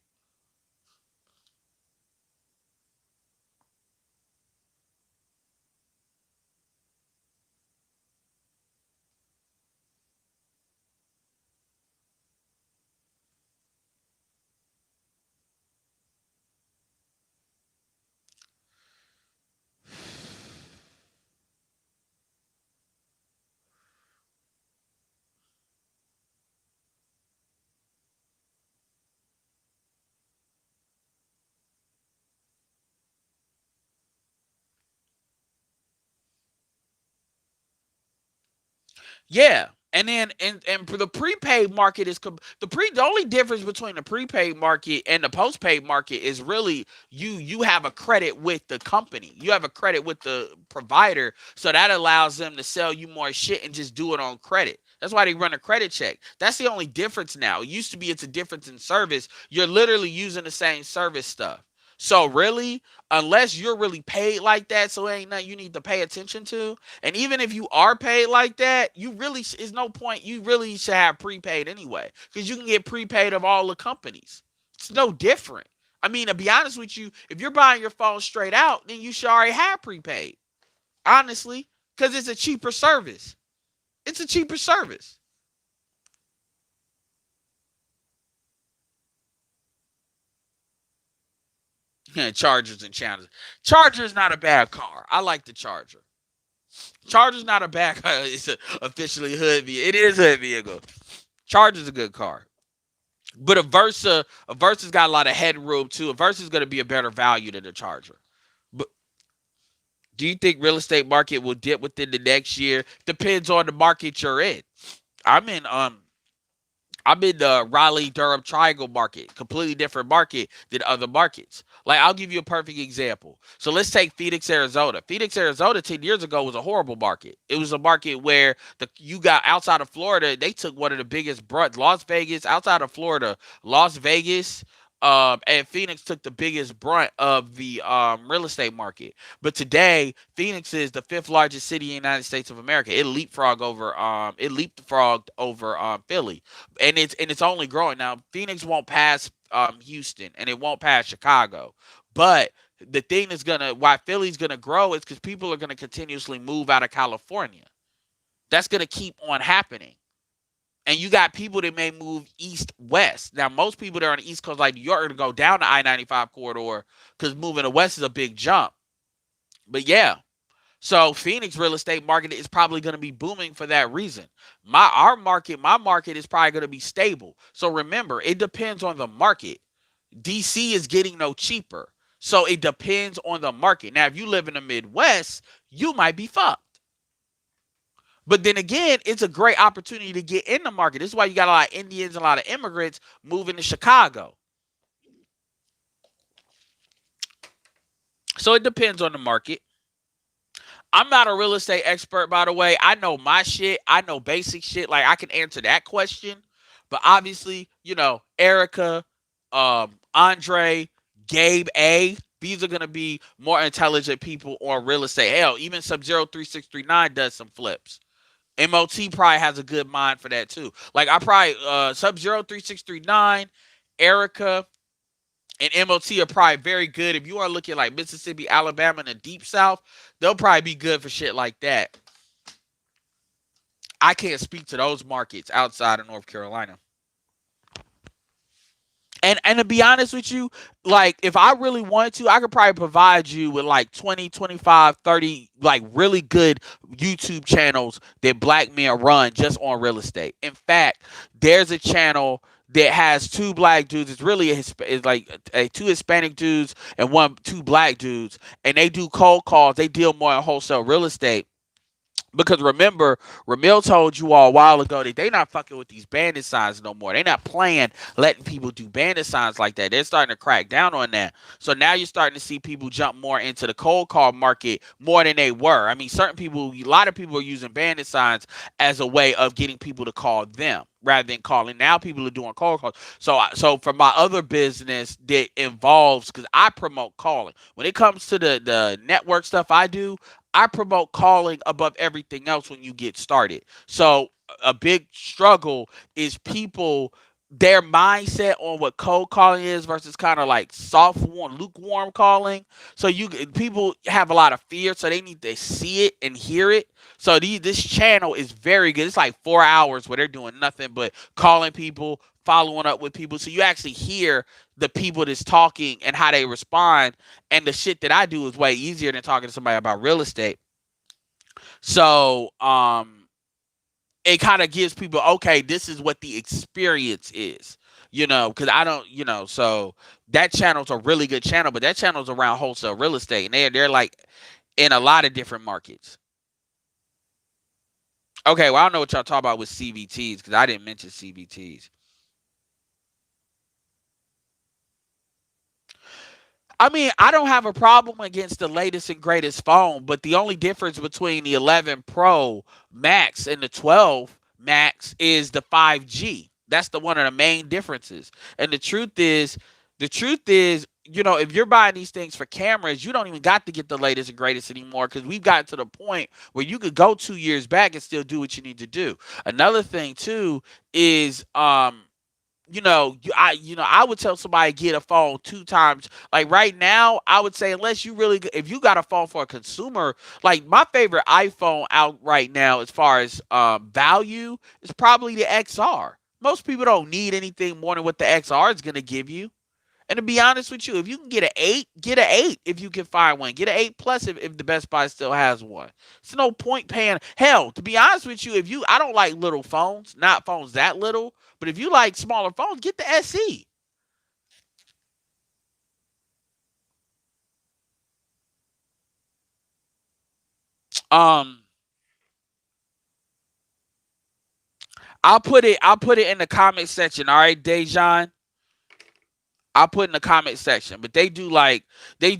Yeah. And for the prepaid market the only difference between the prepaid market and the postpaid market is really, you have a credit with the company. You have a credit with the provider, so that allows them to sell you more shit and just do it on credit. That's why they run a credit check. That's the only difference now. It used to be it's a difference in service. You're literally using the same service stuff. So really, unless you're really paid like that, so it ain't nothing you need to pay attention to. And even if you are paid like that, you really is no point. You really should have prepaid anyway, because you can get prepaid of all the companies. It's no different. I mean, to be honest with you, if you're buying your phone straight out, then you should already have prepaid. Honestly, because it's a cheaper service. It's a cheaper service. Chargers and Challengers. Charger is not a bad car. I like the Charger. Charger's not a bad car. It's officially hood vehicle. It is a hood vehicle. Charger's a good car. But a Versa's got a lot of headroom too. A Versa's going to be a better value than a Charger. But do you think real estate market will dip within the next year? Depends on the market you're in. I'm in um I'm in the Raleigh Durham Triangle market, completely different market than other markets. Like, I'll give you a perfect example. So let's take Phoenix, Arizona. Phoenix, Arizona 10 years ago was a horrible market. It was a market where you got outside of Florida, they took one of the biggest brunt. Las Vegas, outside of Florida, Las Vegas, and Phoenix took the biggest brunt of the real estate market. But today, Phoenix is the fifth largest city in the United States of America. It leapfrogged over Philly, and it's only growing. Now Phoenix won't pass Houston, and it won't pass Chicago. But the thing is gonna why Philly's gonna grow is because people are gonna continuously move out of California. That's gonna keep on happening. And you got people that may move east west. Now, most people that are on the East Coast, like New York, are gonna go down the I-95 corridor because moving to west is a big jump. But yeah, so Phoenix real estate market is probably going to be booming for that reason. My market is probably going to be stable. So remember, it depends on the market. DC is getting no cheaper. So it depends on the market. Now, if you live in the Midwest, you might be fucked. But then again, it's a great opportunity to get in the market. This is why you got a lot of Indians and a lot of immigrants moving to Chicago. So it depends on the market. I'm not a real estate expert, by the way. I know my shit. I know basic shit. Like I can answer that question, but obviously, Erica, Andre, Gabe A. These are gonna be more intelligent people on real estate. Hell, even Sub Zero 3639 does some flips. MOT probably has a good mind for that too. Like I probably Sub Zero 3639, Erica, and MOT are probably very good. If you are looking like Mississippi, Alabama, and the Deep South, they'll probably be good for shit like that. I can't speak to those markets outside of North Carolina. And to be honest with you, like if I really wanted to, I could probably provide you with like 20, 25, 30 like really good YouTube channels that black men run just on real estate. In fact, there's a channel that has two black dudes. It's really it's like two Hispanic dudes and two black dudes, and they do cold calls. They deal more in wholesale real estate. Because remember, Ramil told you all a while ago that they not fucking with these bandit signs no more. They not playing letting people do bandit signs like that. They're starting to crack down on that. So now you're starting to see people jump more into the cold call market more than they were. I mean, a lot of people are using bandit signs as a way of getting people to call them rather than calling. Now people are doing cold calls. So for my other business that involves, because I promote calling. When it comes to the network stuff I promote calling above everything else when you get started. So a big struggle is people their mindset on what cold calling is versus kind of like soft warm, lukewarm calling. So people have a lot of fear, so they need to see it and hear it. So this channel is very good. It's like 4 hours where they're doing nothing but calling people, following up with people. So you actually hear the people that's talking and how they respond. And the shit that I do is way easier than talking to somebody about real estate. So it kind of gives people, okay, this is what the experience is, because I don't, so that channel's a really good channel, but that channel's around wholesale real estate, and they're like in a lot of different markets. Okay, well, I don't know what y'all talk about with CVTs because I didn't mention CVTs. I mean, I don't have a problem against the latest and greatest phone, but the only difference between the 11 Pro Max and the 12 Max is the 5G. That's the one of the main differences. And the truth is, if you're buying these things for cameras, you don't even got to get the latest and greatest anymore because we've gotten to the point where you could go 2 years back and still do what you need to do. Another thing too is I would tell somebody get a phone 2 times. Like right now, I would say unless if you got a phone for a consumer, like my favorite iPhone out right now as far as value is probably the XR. Most people don't need anything more than what the XR is gonna give you. And to be honest with you, if you can get an 8, get an 8 if you can find one. Get an 8 plus if the Best Buy still has one. It's no point paying. Hell, to be honest with you, I don't like little phones, not phones that little, but if you like smaller phones, get the SE. Um, I'll put it in the comment section. All right, Dejan. I'll put in the comment section. But they do like they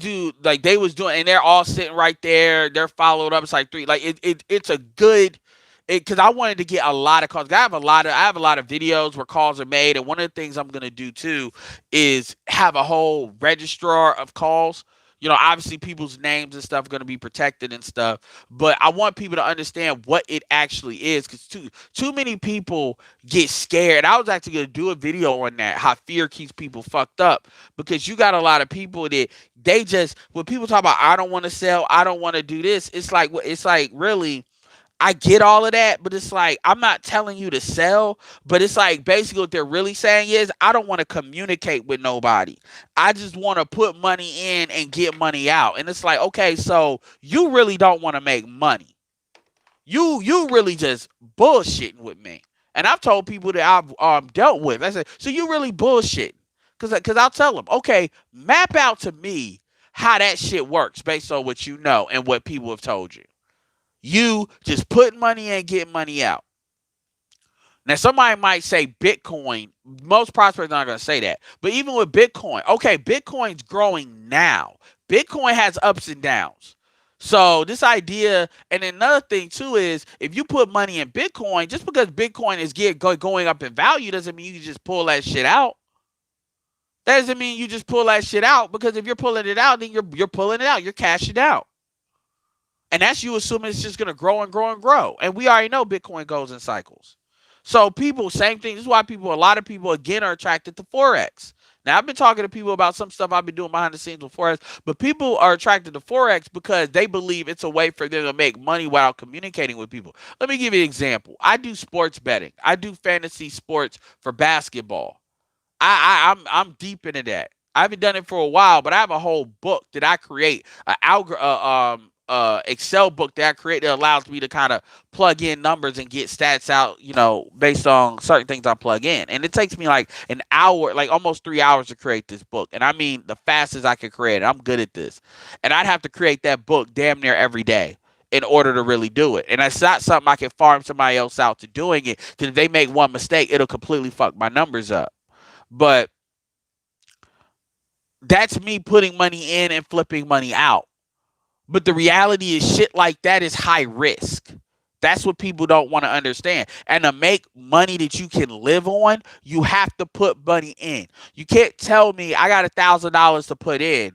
was doing, and they're all sitting right there. They're followed up. It's like three. Like it's a good. Because I wanted to get a lot of calls. I have a lot of videos where calls are made, and one of the things I'm gonna do too is have a whole registrar of calls. Obviously people's names and stuff are gonna be protected and stuff, but I want people to understand what it actually is because too many people get scared. I was actually gonna do a video on that, how fear keeps people fucked up because you got a lot of people that they just when people talk about I don't want to sell, I don't want to do this. It's like really I get all of that, but it's like I'm not telling you to sell, but it's like basically what they're really saying is I don't want to communicate with nobody. I just want to put money in and get money out. And it's like, okay, so you really don't want to make money. You really just bullshitting with me. And I've told people that I've dealt with. I said, so you really bullshitting. Cause I'll tell them, okay, map out to me how that shit works based on what you know and what people have told you. You just put money in, get money out. Now, somebody might say Bitcoin. Most prospectors are not going to say that. But even with Bitcoin, okay, Bitcoin's growing now. Bitcoin has ups and downs. So this idea, and another thing too is if you put money in Bitcoin, just because Bitcoin is going up in value doesn't mean you just pull that shit out. That doesn't mean you just pull that shit out, because if you're pulling it out, then you're pulling it out. You're cashing out. And that's you assuming it's just gonna grow and grow and grow. And we already know Bitcoin goes in cycles. So people, same thing. This is why a lot of people again are attracted to Forex. Now I've been talking to people about some stuff I've been doing behind the scenes with Forex, but people are attracted to Forex because they believe it's a way for them to make money while communicating with people. Let me give you an example. I do sports betting. I do fantasy sports for basketball. I'm deep into that. I haven't done it for a while, but I have a whole book that I create, Excel book that I create that allows me to kind of plug in numbers and get stats out, based on certain things I plug in. And it takes me like an hour, like almost 3 hours to create this book. And I mean, the fastest I can create it. I'm good at this. And I'd have to create that book damn near every day in order to really do it. And that's not something I can farm somebody else out to doing it. Because if they make one mistake, it'll completely fuck my numbers up. But that's me putting money in and flipping money out. But the reality is shit like that is high risk. That's what people don't want to understand. And to make money that you can live on, you have to put money in. You can't tell me I got $1,000 to put in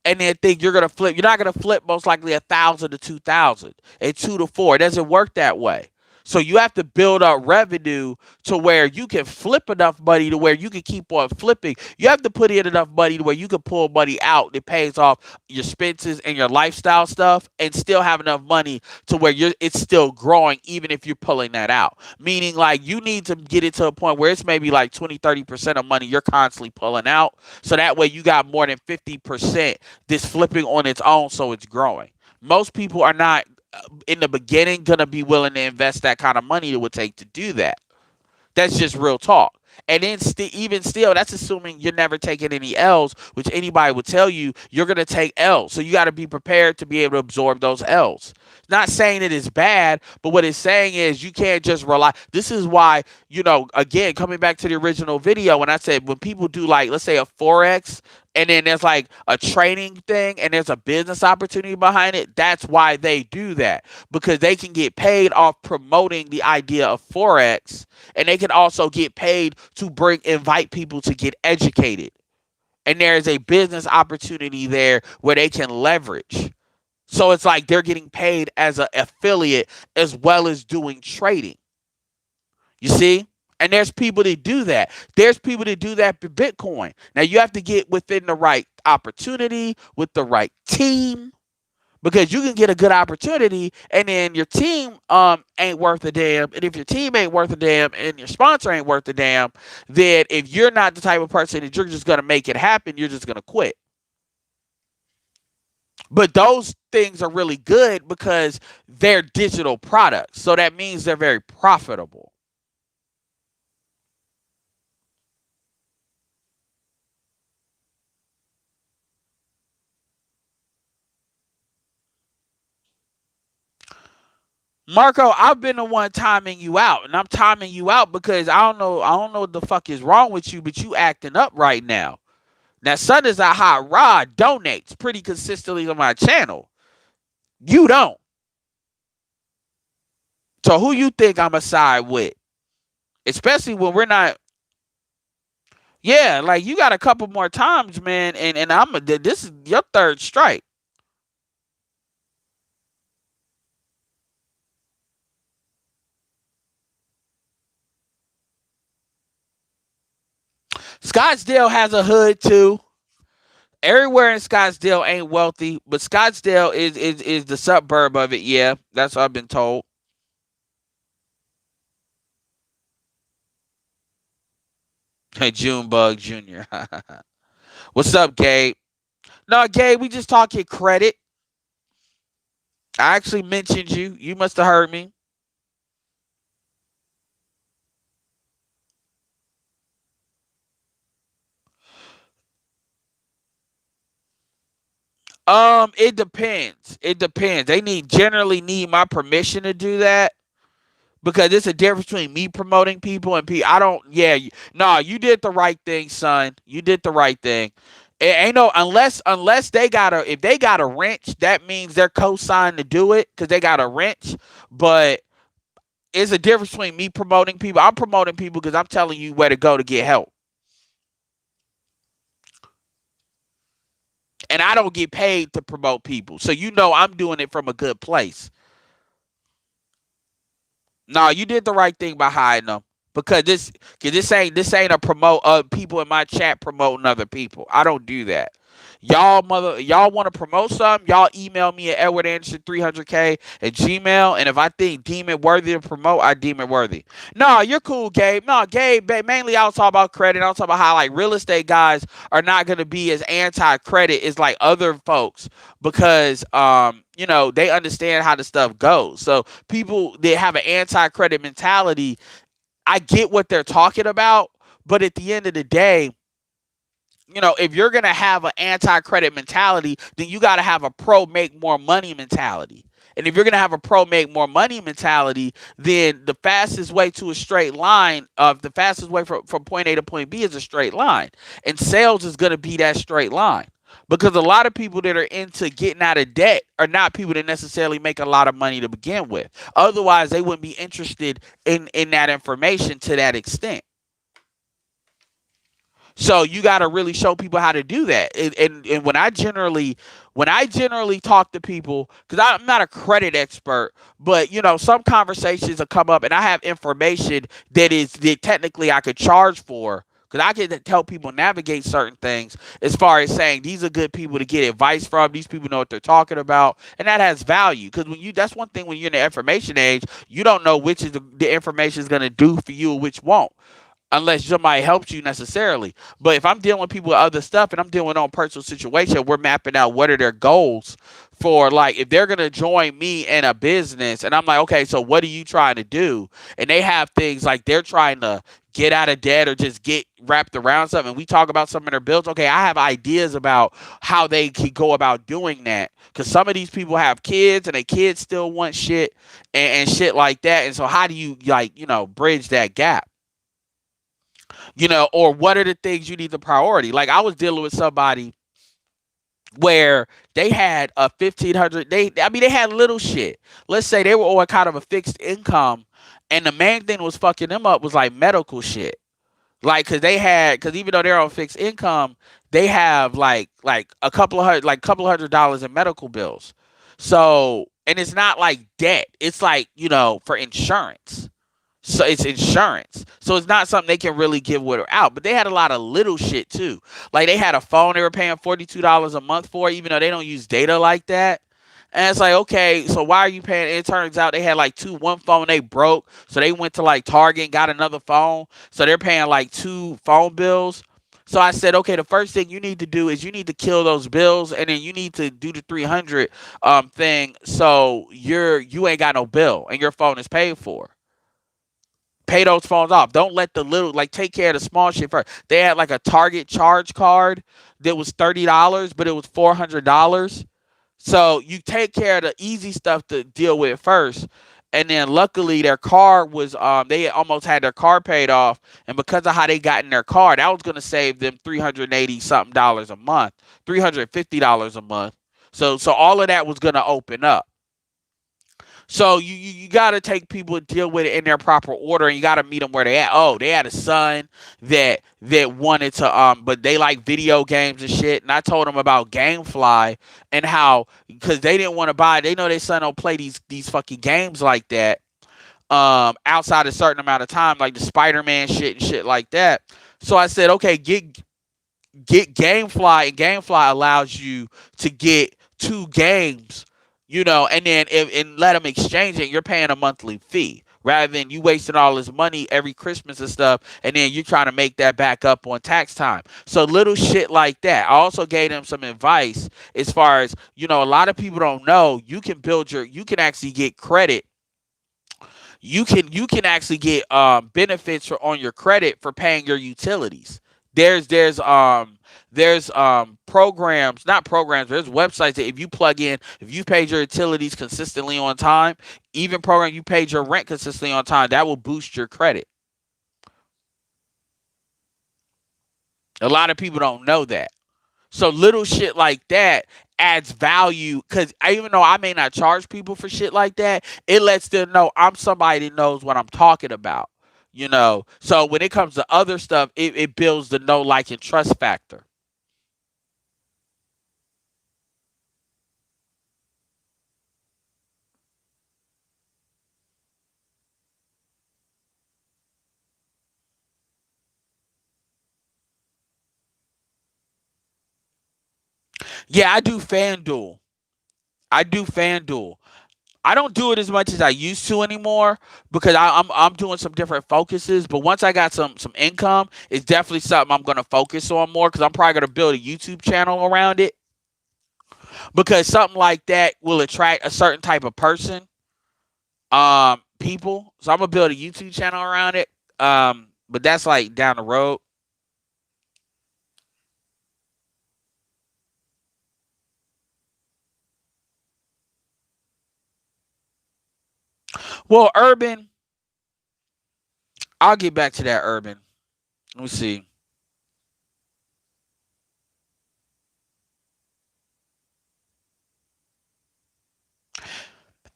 and then think you're gonna flip. You're not gonna flip most likely 1,000 to 2,000 and 2 to 4. It doesn't work that way. So you have to build up revenue to where you can flip enough money to where you can keep on flipping. You have to put in enough money to where you can pull money out that pays off your expenses and your lifestyle stuff and still have enough money to where it's still growing even if you're pulling that out. Meaning like you need to get it to a point where it's maybe like 20-30% of money you're constantly pulling out. So that way you got more than 50% that's flipping on its own, so it's growing. Most people are not in the beginning gonna be willing to invest that kind of money it would take to do that. That's just real talk. And then even still, that's assuming you're never taking any L's, which anybody would tell you you're going to take L's. So you got to be prepared to be able to absorb those L's. Not saying it is bad, but what it's saying is you can't just rely. This is why, again, coming back to the original video, when I said when people do like, let's say a Forex, and then there's like a training thing and there's a business opportunity behind it, that's why they do that. Because they can get paid off promoting the idea of Forex, and they can also get paid to invite people to get educated. And there is a business opportunity there where they can leverage. So it's like they're getting paid as an affiliate as well as doing trading. You see? And there's people that do that. There's people that do that for Bitcoin. Now you have to get within the right opportunity with the right team, because you can get a good opportunity and then your team ain't worth a damn. And if your team ain't worth a damn and your sponsor ain't worth a damn, then if you're not the type of person that you're just going to make it happen, you're just going to quit. But those things are really good because they're digital products. So that means they're very profitable. Marco, I've been the one timing you out, and I'm timing you out because I don't know what the fuck is wrong with you, but you acting up right now. Now, Son is a hot rod donates pretty consistently on my channel. You don't. So who you think I'm a side with? Especially when we're not. Yeah, like you got a couple more times, man, and this is your third strike. Scottsdale has a hood too. Everywhere in Scottsdale ain't wealthy, but Scottsdale is the suburb of it. Yeah, that's what I've been told. Hey, Junebug Jr. What's up, Gabe? No, Gabe, we just talking credit. I actually mentioned you. You must have heard me. It depends. It depends. They generally need my permission to do that, because it's a difference between me promoting people and people. I don't. Yeah, no, you did the right thing, son. You did the right thing. It ain't no unless they got a if they got a wrench, that means they're co-signed to do it because they got a wrench. But it's a difference between me promoting people. I'm promoting people because I'm telling you where to go to get help. And I don't get paid to promote people. So I'm doing it from a good place. No, you did the right thing by hiding them. Because this ain't a promote people in my chat promoting other people. I don't do that. Y'all want to promote something? Y'all email me at EdwardAnderson300K at Gmail, and if I deem it worthy to promote, I deem it worthy. No, you're cool, Gabe. No, Gabe. Mainly, I was talking about credit. I was talking about how like real estate guys are not going to be as anti-credit as like other folks because they understand how the stuff goes. So people that have an anti-credit mentality, I get what they're talking about, but at the end of the day, if you're going to have an anti-credit mentality, then you got to have a pro make more money mentality. And if you're going to have a pro make more money mentality, then the fastest way to a straight line the fastest way from point A to point B is a straight line. And sales is going to be that straight line. Because a lot of people that are into getting out of debt are not people that necessarily make a lot of money to begin with. Otherwise, they wouldn't be interested in that information to that extent. So you got to really show people how to do that. And when I generally talk to people, because I'm not a credit expert, but some conversations will come up, and I have information that technically I could charge for. Because I can help people navigate certain things as far as saying these are good people to get advice from. These people know what they're talking about. And that has value. Because that's one thing when you're in the information age, you don't know which is the information is going to do for you or which won't unless somebody helps you necessarily. But if I'm dealing with people with other stuff and I'm dealing on personal situation, we're mapping out what are their goals for, like, if they're going to join me in a business and I'm like, okay, so what are you trying to do? And they have things like they're trying to get out of debt or just get wrapped around something. And we talk about some of their bills. Okay, I have ideas about how they can go about doing that. Because some of these people have kids and their kids still want shit and shit like that. And so how do you bridge that gap? Or what are the things you need to priority? Like I was dealing with somebody where they had a 1,500. They had little shit. Let's say they were on kind of a fixed income, and the main thing that was fucking them up was like medical shit. Like, because even though they're on fixed income, they have like a couple of $100 in medical bills. So, and it's not like debt. It's like for insurance. So it's insurance. So it's not something they can really give out. But they had a lot of little shit too. Like they had a phone they were paying $42 a month for, even though they don't use data like that. And it's like, okay, so why are you paying? It turns out they had like one phone they broke. So they went to like Target and got another phone. So they're paying like two phone bills. So I said, okay, the first thing you need to do is you need to kill those bills, and then you need to do the 300 thing so you ain't got no bill and your phone is paid for. Pay those phones off. Don't let the little, like, take care of the small shit first. They had like a Target charge card that was $30, but it was $400. So you take care of the easy stuff to deal with first. And then luckily their car was they almost had their car paid off, and because of how they got in their car, that was gonna save them $380 something dollars a month, $350 a month. So all of that was gonna open up. So you got to take people and deal with it in their proper order, and you got to meet them where they at. Oh, they had a son that wanted to but they like video games and shit. And I told them about GameFly and how, because they didn't want to buy. They know their son don't play these fucking games like that outside a certain amount of time, like the Spider-Man shit and shit like that. So I said, okay, get GameFly, and GameFly allows you to get two games, and then and let them exchange it. You're paying a monthly fee rather than you wasting all this money every Christmas and stuff, and then you trying to make that back up on tax time. So little shit like that. I also gave them some advice as far as, a lot of people don't know you can actually get credit. You can actually get benefits on your credit for paying your utilities. There's programs, not programs, there's websites that if you paid your utilities consistently on time, even program you paid your rent consistently on time, that will boost your credit. A lot of people don't know that. So little shit like that adds value because even though I may not charge people for shit like that, it lets them know I'm somebody that knows what I'm talking about. So when it comes to other stuff, it builds the know, like, and trust factor. Yeah, I do FanDuel. I do FanDuel. I don't do it as much as I used to anymore because I'm doing some different focuses. But once I got some income, it's definitely something I'm gonna focus on more because I'm probably gonna build a YouTube channel around it because something like that will attract a certain type of person, people. So I'm gonna build a YouTube channel around it. But that's like down the road. Well, urban, I'll get back to that urban. Let me see.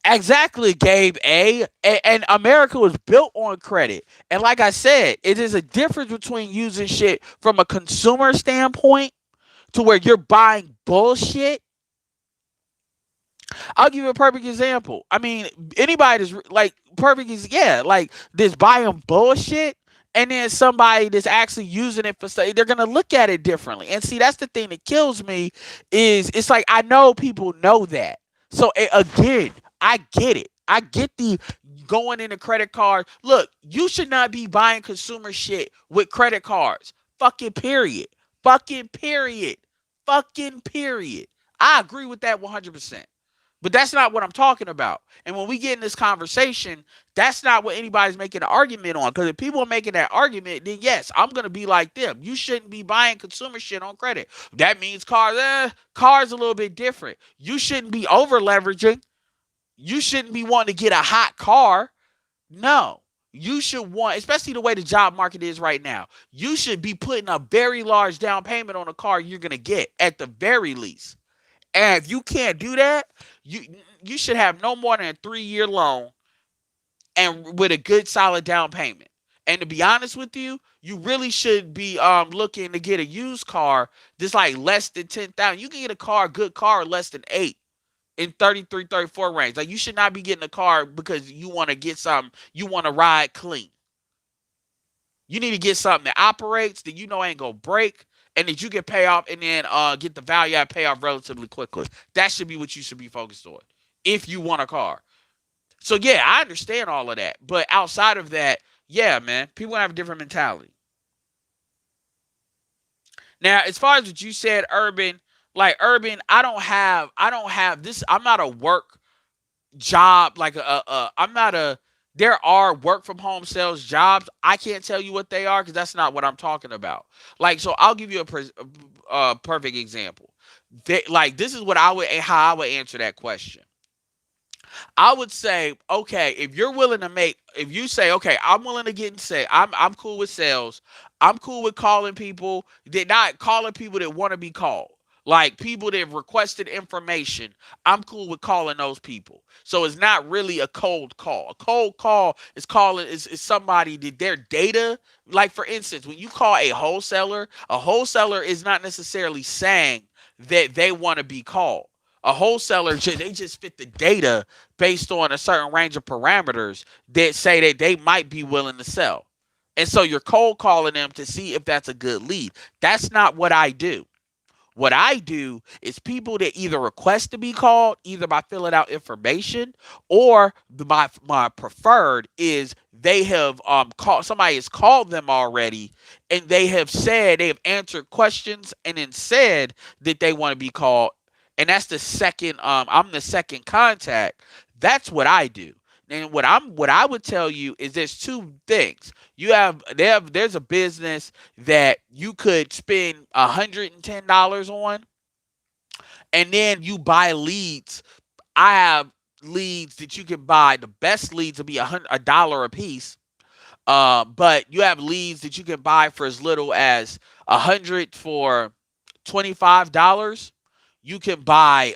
Exactly, Gabe. And America was built on credit. And like I said, it is a difference between using shit from a consumer standpoint to where you're buying bullshit. I'll give you a perfect example. I mean, anybody that's like perfect is, yeah, like this buying bullshit, and then somebody that's actually using it for stuff, they're gonna look at it differently. And see, that's the thing that kills me is it's like I know people know that. So again, I get it. I get the going into credit card. Look, you should not be buying consumer shit with credit cards. Fucking period. Fucking period. Fucking period. I agree with that 100%. But that's not what I'm talking about. And when we get in this conversation, that's not what anybody's making an argument on. Because if people are making that argument, then yes, I'm gonna be like them. You shouldn't be buying consumer shit on credit. That means cars. Cars a little bit different. You shouldn't be over leveraging. You shouldn't be wanting to get a hot car. No. You should want, especially the way the job market is right now, you should be putting a very large down payment on a car you're gonna get at the very least. And if you can't do that, you you should have no more than a 3-year loan and with a good solid down payment. And to be honest with you, you really should be looking to get a used car that's like less than 10,000. You can get a car, a good car, less than 8 in 33, 34 range. Like you should not be getting a car because you want to get something, you want to ride clean. You need to get something that operates, that you know ain't gonna break, and that you can pay off and then get the value out, pay off relatively quickly. That should be what you should be focused on if you want a car. So yeah, I understand all of that, but outside of that, yeah, man, people have a different mentality. Now, as far as what you said, urban, like urban, I don't have this. I'm not a work job like I'm not a there are work from home sales jobs. I can't tell you what they are because that's not what I'm talking about. Like, so I'll give you a perfect example. Like, this is what I would how I would answer that question. I would say, okay, if you're willing to make, if you say, okay, I'm willing to get in say, I'm cool with sales. I'm cool with calling people. They're not calling people that want to be called. Like people that have requested information, I'm cool with calling those people. So it's not really a cold call. A cold call is calling is somebody that their data, like for instance, when you call a wholesaler is not necessarily saying that they want to be called. A wholesaler, they just fit the data based on a certain range of parameters that say that they might be willing to sell. And so you're cold calling them to see if that's a good lead. That's not what I do. What I do is people that either request to be called, either by filling out information, or my preferred is they have called somebody has called them already, and they have said they have answered questions and then said that they want to be called, and that's the second. I'm the second contact. That's what I do. And what I would tell you is there's two things. There's a business that you could spend $110 on, and then you buy leads. I have leads that you can buy. The best leads will be $1 a piece. But you have leads that you can buy for as little as 100 for $25, you can buy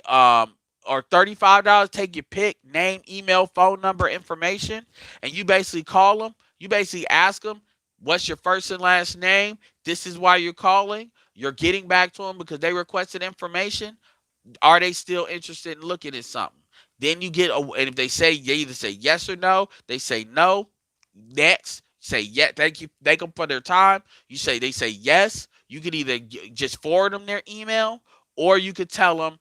or $35, take your pick, name, email, phone number, information, and you basically call them. You basically ask them, what's your first and last name? This is why you're calling. You're getting back to them because they requested information. Are they still interested in looking at something? Then you get and if they either say yes or no, they say no. Next, say yeah, thank them for their time. They say yes. You could either just forward them their email, or you could tell them.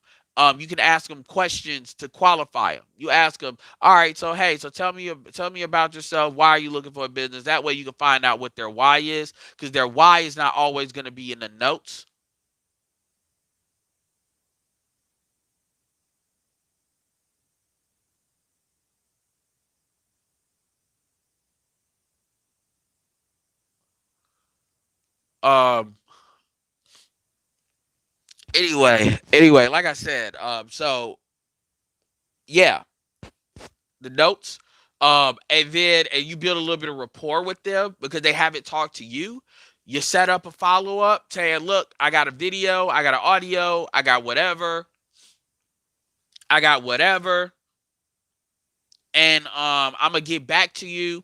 You can ask them questions to qualify them. You ask them, all right, so hey, so tell me about yourself. Why are you looking for a business? That way you can find out what their why is, because their why is not always going to be in the notes. Um, anyway, like I said, so yeah, the notes, and you build a little bit of rapport with them because they haven't talked to you. You set up a follow up, saying, "Look, I got a video, I got an audio, I got whatever, and I'm gonna get back to you.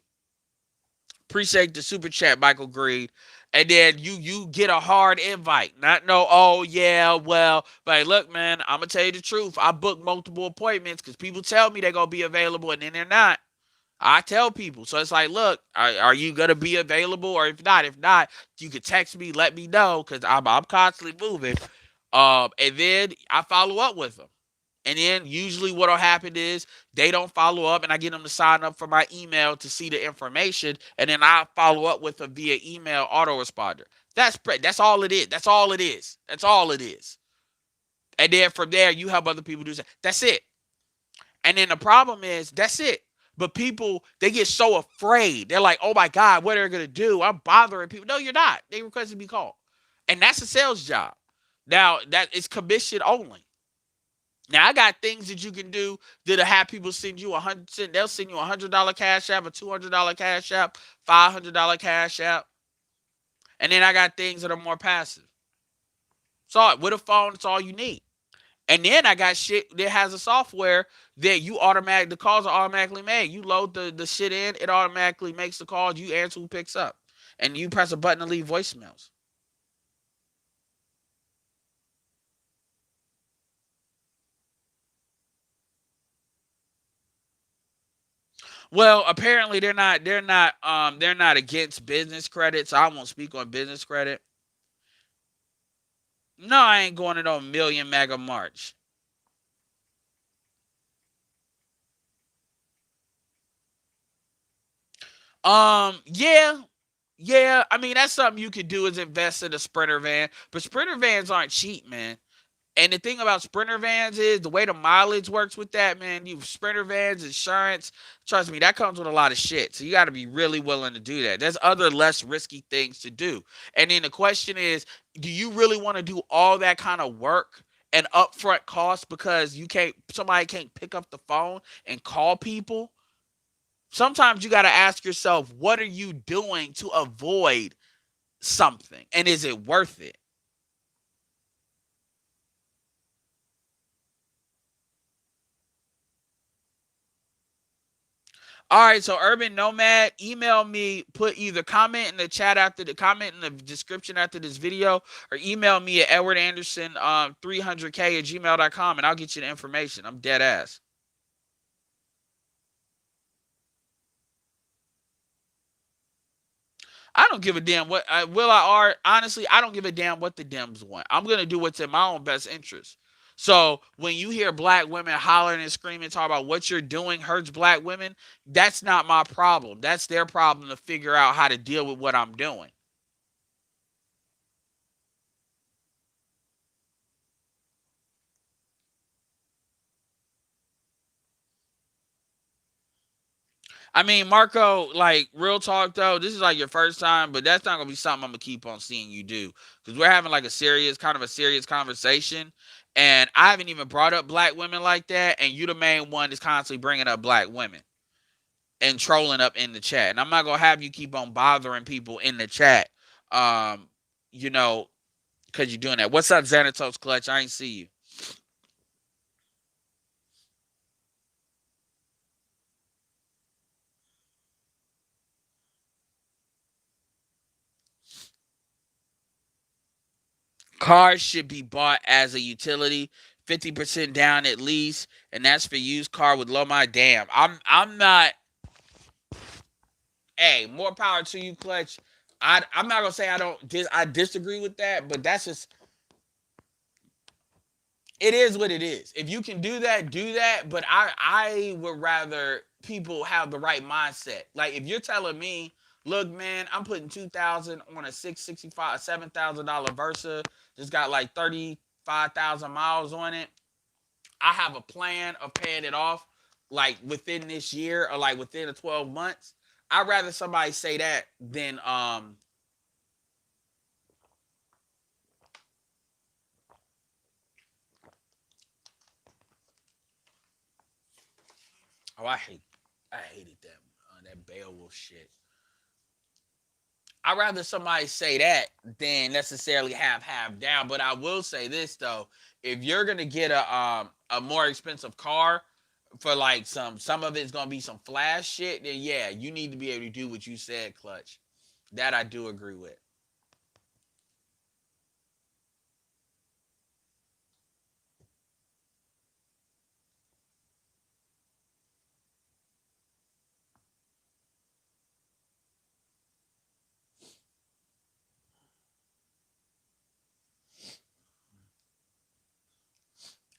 Appreciate the super chat, Michael Green." And then you get a hard invite. Not no, oh yeah, well, but hey, look, man, I'm gonna tell you the truth. I booked multiple appointments because people tell me they're gonna be available and then they're not. I tell people. So it's like, look, are you gonna be available? Or if not, you can text me, let me know, because I'm constantly moving. And then I follow up with them. And then usually what'll happen is they don't follow up, and I get them to sign up for my email to see the information, and then I follow up with them via email autoresponder. That's all it is. That's all it is. That's all it is. And then from there, you help other people do that. That's it. And then the problem is that's it. But people, they get so afraid. They're like, oh my God, what are they gonna do? I'm bothering people. No, you're not. They requested to be called. And that's a sales job. Now that is commission only. Now I got things that you can do that'll have people send you $100. They'll send you $100 cash app, a $200 cash app, $500 cash app, and then I got things that are more passive. So with a phone, it's all you need. And then I got shit that has a software that the calls are automatically made. You load the shit in, it automatically makes the calls. You answer who picks up, and you press a button to leave voicemails. Well, apparently they're not against business credit, so I won't speak on business credit. No, I ain't going to no million mega march. Yeah, yeah. I mean, that's something you could do is invest in a Sprinter van, but Sprinter vans aren't cheap, man. And the thing about Sprinter vans is the way the mileage works with that, man. You Sprinter vans, insurance, trust me, that comes with a lot of shit. So you got to be really willing to do that. There's other less risky things to do. And then the question is, do you really want to do all that kind of work and upfront costs because somebody can't pick up the phone and call people? Sometimes you got to ask yourself, what are you doing to avoid something? And is it worth it? All right, so Urban Nomad, email me, put either comment in the description after this video, or email me at Edward Anderson 300k at gmail.com, and I'll get you the information. I'm dead ass. I don't give a damn what will I are honestly, I don't give a damn what the Dems want. I'm gonna do what's in my own best interest. So when you hear black women hollering and screaming, talk about what you're doing hurts black women, that's not my problem. That's their problem to figure out how to deal with what I'm doing. I mean, Marco, like real talk though, this is like your first time, but that's not gonna be something I'm gonna keep on seeing you do because we're having like a serious conversation, and I haven't even brought up black women like that, and you the main one is constantly bringing up black women and trolling up in the chat, and I'm not gonna have you keep on bothering people in the chat, um, you know, because you're doing that. What's up, Xanatos Clutch? I ain't see you. Cars should be bought as a utility, 50% down at least, and that's for used car with low mileage. Damn, I'm not. Hey, more power to you, Clutch. I'm not gonna say I disagree with that, but that's just it is what it is. If you can do that, do that. But I would rather people have the right mindset. Like if you're telling me, look, man, I'm putting 2,000 on a 665, $7,000 Versa, just got like 35,000 miles on it. I have a plan of paying it off like within this year or like within the 12 months. I'd rather somebody say that than oh I hated that Beowulf shit. I'd rather somebody say that than necessarily have half down. But I will say this though, if you're gonna get a more expensive car for like some of it's gonna be some flash shit, then yeah, you need to be able to do what you said, Clutch. That I do agree with.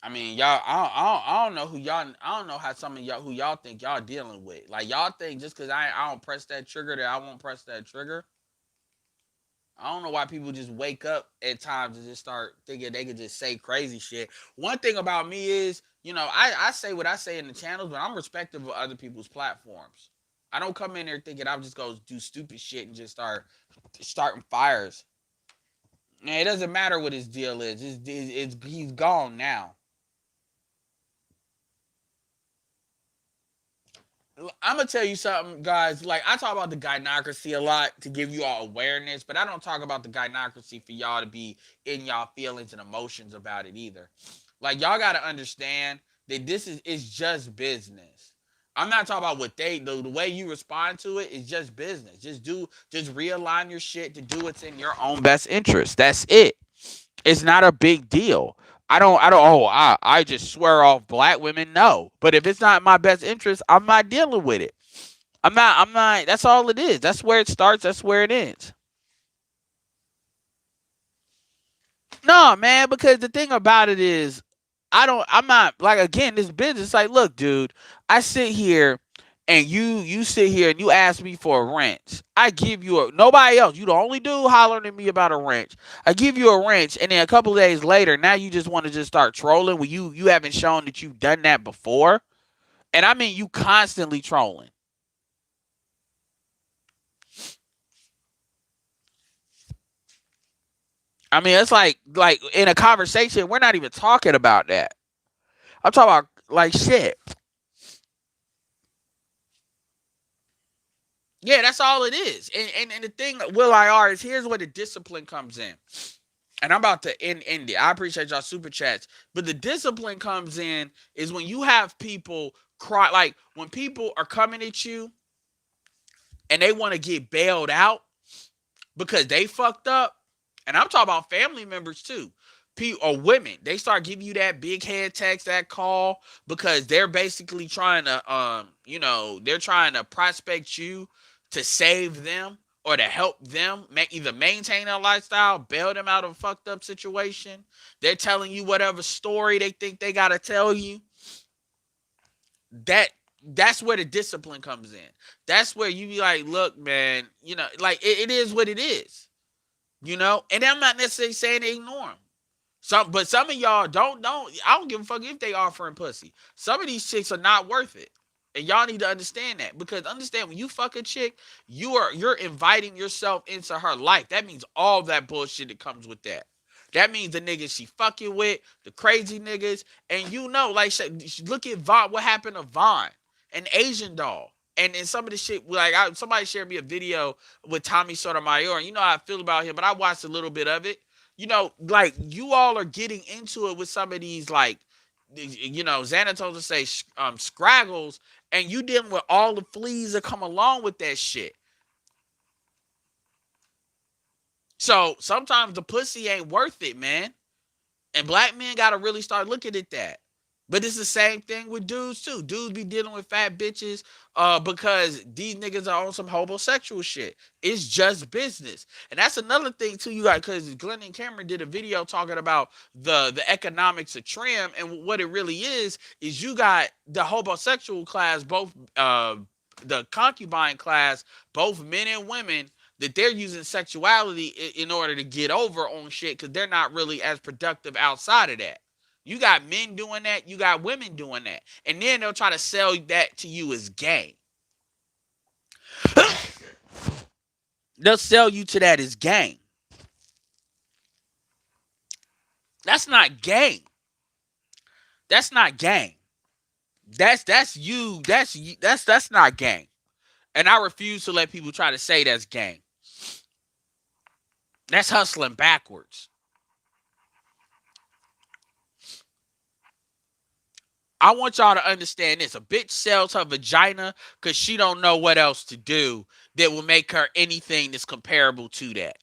I mean, y'all, I don't know who y'all, I don't know how some of y'all, who y'all think y'all dealing with. Like, y'all think just because I don't press that trigger that I won't press that trigger. I don't know why people just wake up at times and just start thinking they can just say crazy shit. One thing about me is, I say what I say in the channels, but I'm respectful of other people's platforms. I don't come in there thinking I'm just going to do stupid shit and just start starting fires. Man, it doesn't matter what his deal is. He's gone now. I'm gonna tell you something, guys. Like I talk about the gynocracy a lot to give you all awareness, but I don't talk about the gynocracy for y'all to be in y'all feelings and emotions about it either. Like y'all gotta understand that this is just business. I'm not talking about what the way you respond to it is just business. Just realign your shit to do what's in your own best interest. That's it. It's not a big deal. I just swear off black women. No. But if it's not in my best interest, I'm not dealing with it. I'm not, that's all it is. That's where it starts. That's where it ends. No, man, because the thing about it is, I'm not, like, again, this business, like, look, dude, I sit here and you sit here and you ask me for a wrench. I give you nobody else. You the only dude hollering at me about a wrench. I give you a wrench, and then a couple of days later, now you just want to just start trolling when you haven't shown that you've done that before. And I mean, you constantly trolling. I mean, it's like in a conversation, we're not even talking about that. I'm talking about like shit. Yeah, that's all it is. And the thing, Will IR, is here's where the discipline comes in. And I'm about to end it. I appreciate y'all super chats. But the discipline comes in is when you have people cry, like when people are coming at you and they want to get bailed out because they fucked up. And I'm talking about family members too. Or women, they start giving you that big head text, that call, because they're basically trying to, they're trying to prospect you to save them or to help them either maintain their lifestyle, bail them out of a fucked up situation. They're telling you whatever story they think they gotta tell you. That that's where the discipline comes in. That's where you be like, look, man, like it is what it is. And I'm not necessarily saying to ignore them. But some of y'all don't. I don't give a fuck if they offering pussy. Some of these chicks are not worth it, and y'all need to understand that, because understand, when you fuck a chick, you're inviting yourself into her life. That means all that bullshit that comes with that. That means the niggas she fucking with, the crazy niggas, and like look at Vaughn. What happened to Vaughn, an Asian doll? And some of the shit, like somebody shared me a video with Tommy Sotomayor, and you know how I feel about him, but I watched a little bit of it. Like you all are getting into it with some of these, like, Xanatose say scraggles, and you dealing with all the fleas that come along with that shit. So sometimes the pussy ain't worth it, man. And black men gotta really start looking at that. But it's the same thing with dudes too. Dudes be dealing with fat bitches because these niggas are on some homosexual shit. It's just business. And that's another thing too, you got, because Glenn and Cameron did a video talking about the economics of trim, and what it really is you got the homosexual class, both the concubine class, both men and women, that they're using sexuality in order to get over on shit, because they're not really as productive outside of that. You got men doing that, you got women doing that, and then they'll try to sell that to you as gay. They'll sell you to that as game. That's not game. That's not game. That's you. That's not game. And I refuse to let people try to say that's game. That's hustling backwards. I want y'all to understand this. A bitch sells her vagina because she don't know what else to do that will make her anything that's comparable to that.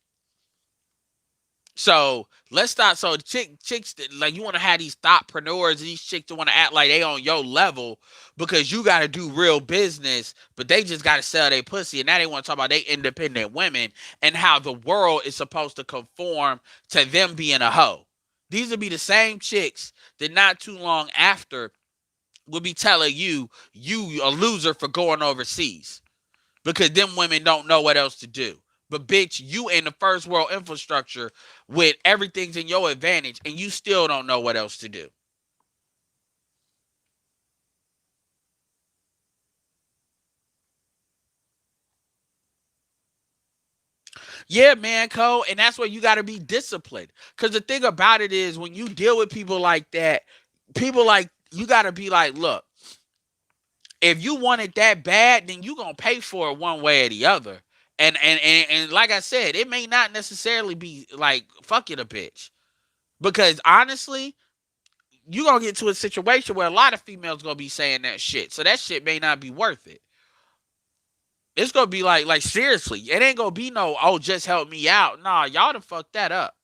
So let's start. So chicks, like, you want to have these thoughtpreneurs, these chicks that want to act like they on your level because you got to do real business, but they just got to sell their pussy. And now they want to talk about they independent women and how the world is supposed to conform to them being a hoe. These would be the same chicks that not too long after will be telling you a loser for going overseas because them women don't know what else to do. But bitch, you in the first world infrastructure with everything's in your advantage, and you still don't know what else to do. Yeah, man, Cole, and that's where you got to be disciplined. Because the thing about it is, when you deal with people like that, people like you got to be like, look, if you want it that bad, then you gonna pay for it one way or the other. And like I said, it may not necessarily be like fucking a bitch, because honestly, you gonna get to a situation where a lot of females gonna be saying that shit. So that shit may not be worth it. It's gonna be like seriously, it ain't gonna be no, oh, just help me out. Nah, y'all done fucked that up.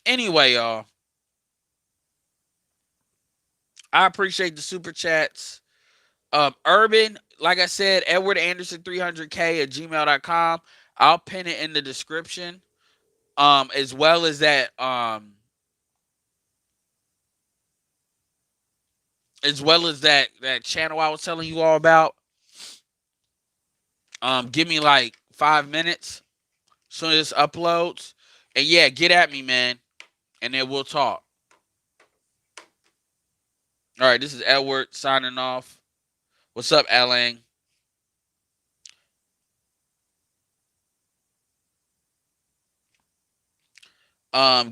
Anyway, y'all, I appreciate the super chats. Urban, like I said, Edward Anderson 300K at gmail.com. I'll pin it in the description. As well as that, that channel I was telling you all about. Give me like 5 minutes as soon as this uploads. And yeah, get at me, man. And then we'll talk. All right, this is Edward signing off. What's up, Alang?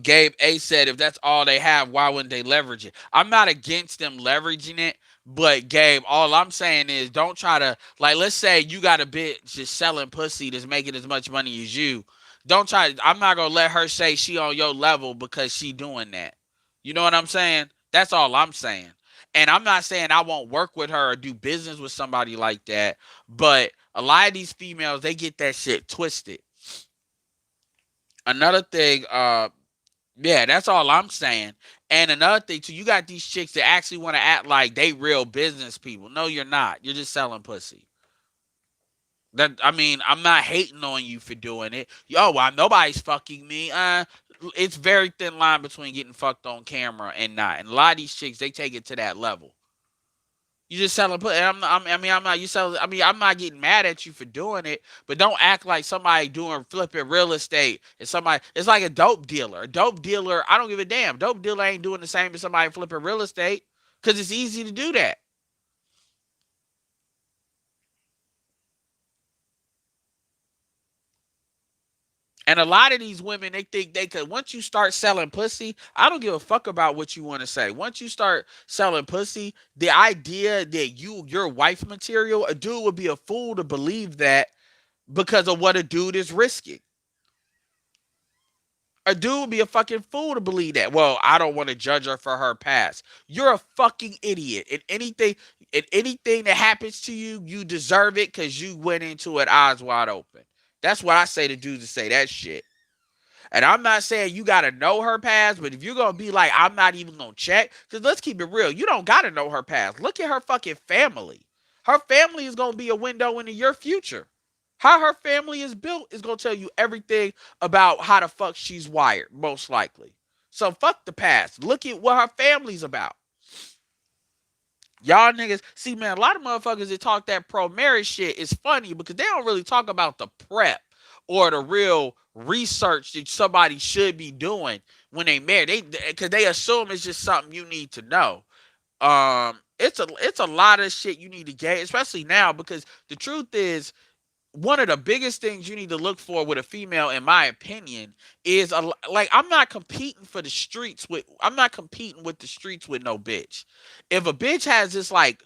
Gabe A said, if that's all they have, why wouldn't they leverage it? I'm not against them leveraging it, but Gabe, all I'm saying is don't try to, like, let's say you got a bitch just selling pussy that's making as much money as you. Don't try. I'm not gonna let her say she on your level because she doing that. You know what I'm saying? That's all I'm saying. And I'm not saying I won't work with her or do business with somebody like that, but a lot of these females, they get that shit twisted. Another thing, yeah, that's all I'm saying. And another thing too, you got these chicks that actually want to act like they real business people. No, you're not. You're just selling pussy. That, I mean, I'm not hating on you for doing it. Yo, why nobody's fucking me? It's very thin line between getting fucked on camera and not. And a lot of these chicks, they take it to that level. You just selling pussy. I'm not. You sell. I mean, I'm not getting mad at you for doing it, but don't act like somebody doing flipping real estate and somebody. It's like a dope dealer. A dope dealer. I don't give a damn. Dope dealer ain't doing the same as somebody flipping real estate because it's easy to do that. And a lot of these women, they think they could. Once you start selling pussy, I don't give a fuck about what you want to say. Once you start selling pussy, the idea that you're wife material, a dude would be a fool to believe that because of what a dude is risking. A dude would be a fucking fool to believe that. Well, I don't want to judge her for her past. You're a fucking idiot. And anything that happens to you, you deserve it because you went into it eyes wide open. That's what I say to dudes to say that shit. And I'm not saying you gotta know her past, but if you're gonna be like, I'm not even gonna check, because let's keep it real, you don't gotta know her past. Look at her fucking family. Her family is gonna be a window into your future. How her family is built is gonna tell you everything about how the fuck she's wired, most likely. So fuck the past. Look at what her family's about. Y'all niggas, see, man, a lot of motherfuckers that talk that pro marriage shit is funny because they don't really talk about the prep or the real research that somebody should be doing when they marry. Because they assume it's just something you need to know. It's a lot of shit you need to get, especially now, because the truth is, one of the biggest things you need to look for with a female, in my opinion, is like, I'm not competing with the streets with no bitch. If a bitch has this, like,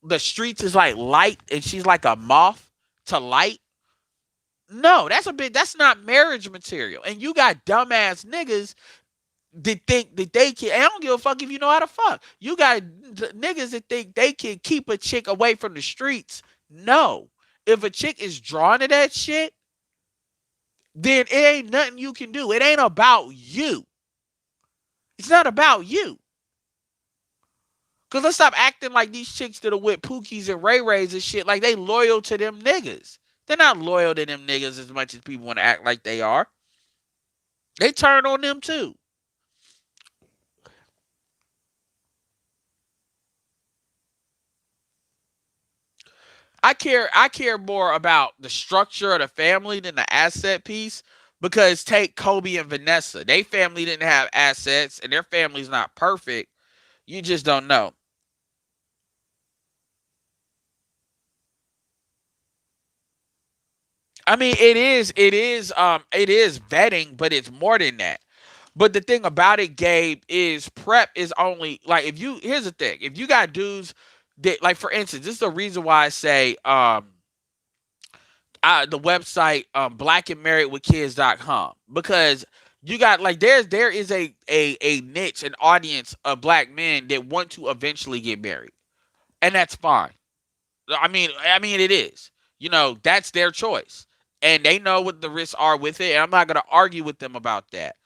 the streets is like light and she's like a moth to light, no, that's not marriage material. And you got dumbass niggas that think that they can. I don't give a fuck if you know how to fuck. You got niggas that think they can keep a chick away from the streets. No. If a chick is drawn to that shit, then it ain't nothing you can do. It ain't about you. It's not about you. Cause let's stop acting like these chicks that are with Pookies and Ray Rays and shit, like they loyal to them niggas. They're not loyal to them niggas as much as people want to act like they are. They turn on them too. I care more about the structure of the family than the asset piece, because take Kobe and Vanessa. They family didn't have assets and their family's not perfect. You just don't know. I mean, it is vetting, but it's more than that. But the thing about it, Gabe, is prep is only like, if you here's the thing. If you got dudes that, like, for instance, this is the reason why I say the website blackandmarriedwithkids.com, because you got, like, there is a niche, an audience of black men that want to eventually get married. And that's fine. I mean it is. That's their choice. And they know what the risks are with it, and I'm not going to argue with them about that.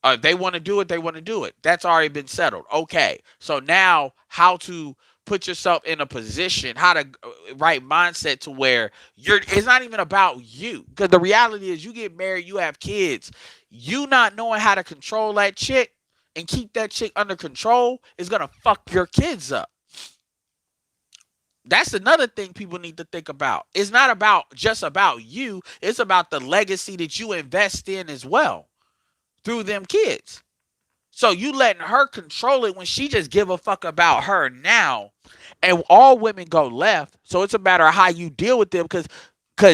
If they want to do it, they want to do it. That's already been settled. Okay. So now, how to put yourself in a position, how to right mindset to where it's not even about you. Because the reality is, you get married, you have kids, you not knowing how to control that chick and keep that chick under control is going to fuck your kids up. That's another thing people need to think about. It's not about just about you. It's about the legacy that you invest in as well through them kids. So you letting her control it when she just give a fuck about her now, and all women go left. So it's a matter of how you deal with them, because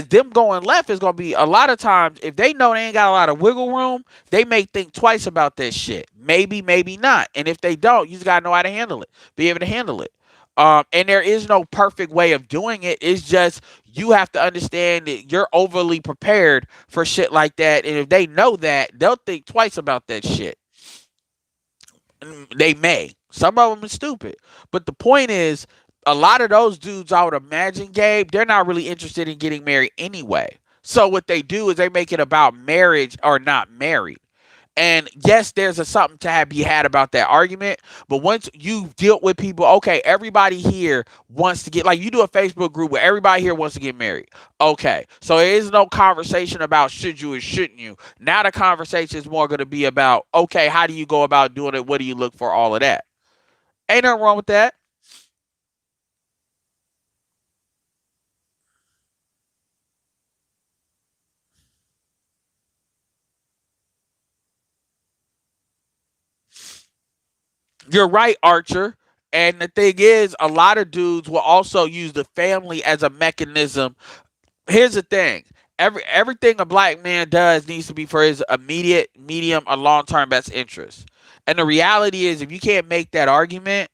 them going left is gonna be a lot of times, if they know they ain't got a lot of wiggle room, they may think twice about that shit. Maybe, maybe not. And if they don't, you just gotta know how to handle it. Be able to handle it. And there is no perfect way of doing it. It's just, you have to understand that you're overly prepared for shit like that. And if they know that, they'll think twice about that shit. They may. Some of them are stupid. But the point is, a lot of those dudes, I would imagine, Gabe, they're not really interested in getting married anyway. So what they do is they make it about marriage or not married. And yes, there's something to be had about that argument. But once you deal with people, okay, everybody here wants to get, like, you do a Facebook group where everybody here wants to get married. Okay, so there is no conversation about should you or shouldn't you. Now the conversation is more going to be about, okay, how do you go about doing it? What do you look for? All of that. Ain't nothing wrong with that. You're right, Archer. And the thing is, a lot of dudes will also use the family as a mechanism. Here's the thing. Everything a black man does needs to be for his immediate, medium, or long term best interest. And the reality is, if you can't make that argument,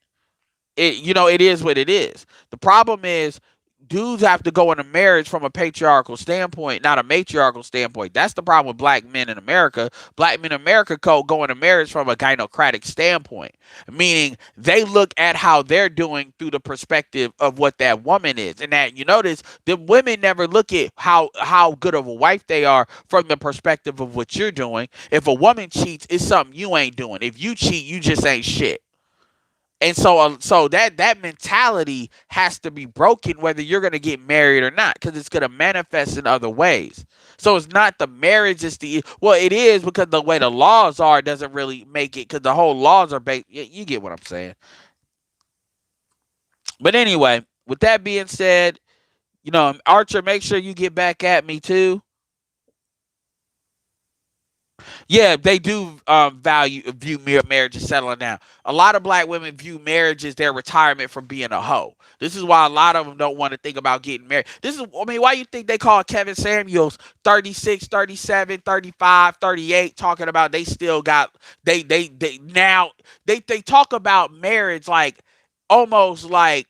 it is what it is. The problem is, dudes have to go into marriage from a patriarchal standpoint, not a matriarchal standpoint. That's the problem with black men in America. Black men in America go into marriage from a gynocratic standpoint, meaning they look at how they're doing through the perspective of what that woman is. And that you notice the women never look at how good of a wife they are from the perspective of what you're doing. If a woman cheats, it's something you ain't doing. If you cheat, you just ain't shit. And so that mentality has to be broken whether you're going to get married or not, because it's going to manifest in other ways. So it's not the marriage, it's the, well, it is, because the way the laws are doesn't really make it, because the whole laws are based, you get what I'm saying. But anyway, with that being said, Archer, make sure you get back at me too. Yeah, they do view marriage as settling down. A lot of black women view marriage as their retirement from being a hoe. This is why a lot of them don't want to think about getting married. Why you think they call Kevin Samuels 36, 37, 35, 38, talking about they still got, they now, they talk about marriage like almost like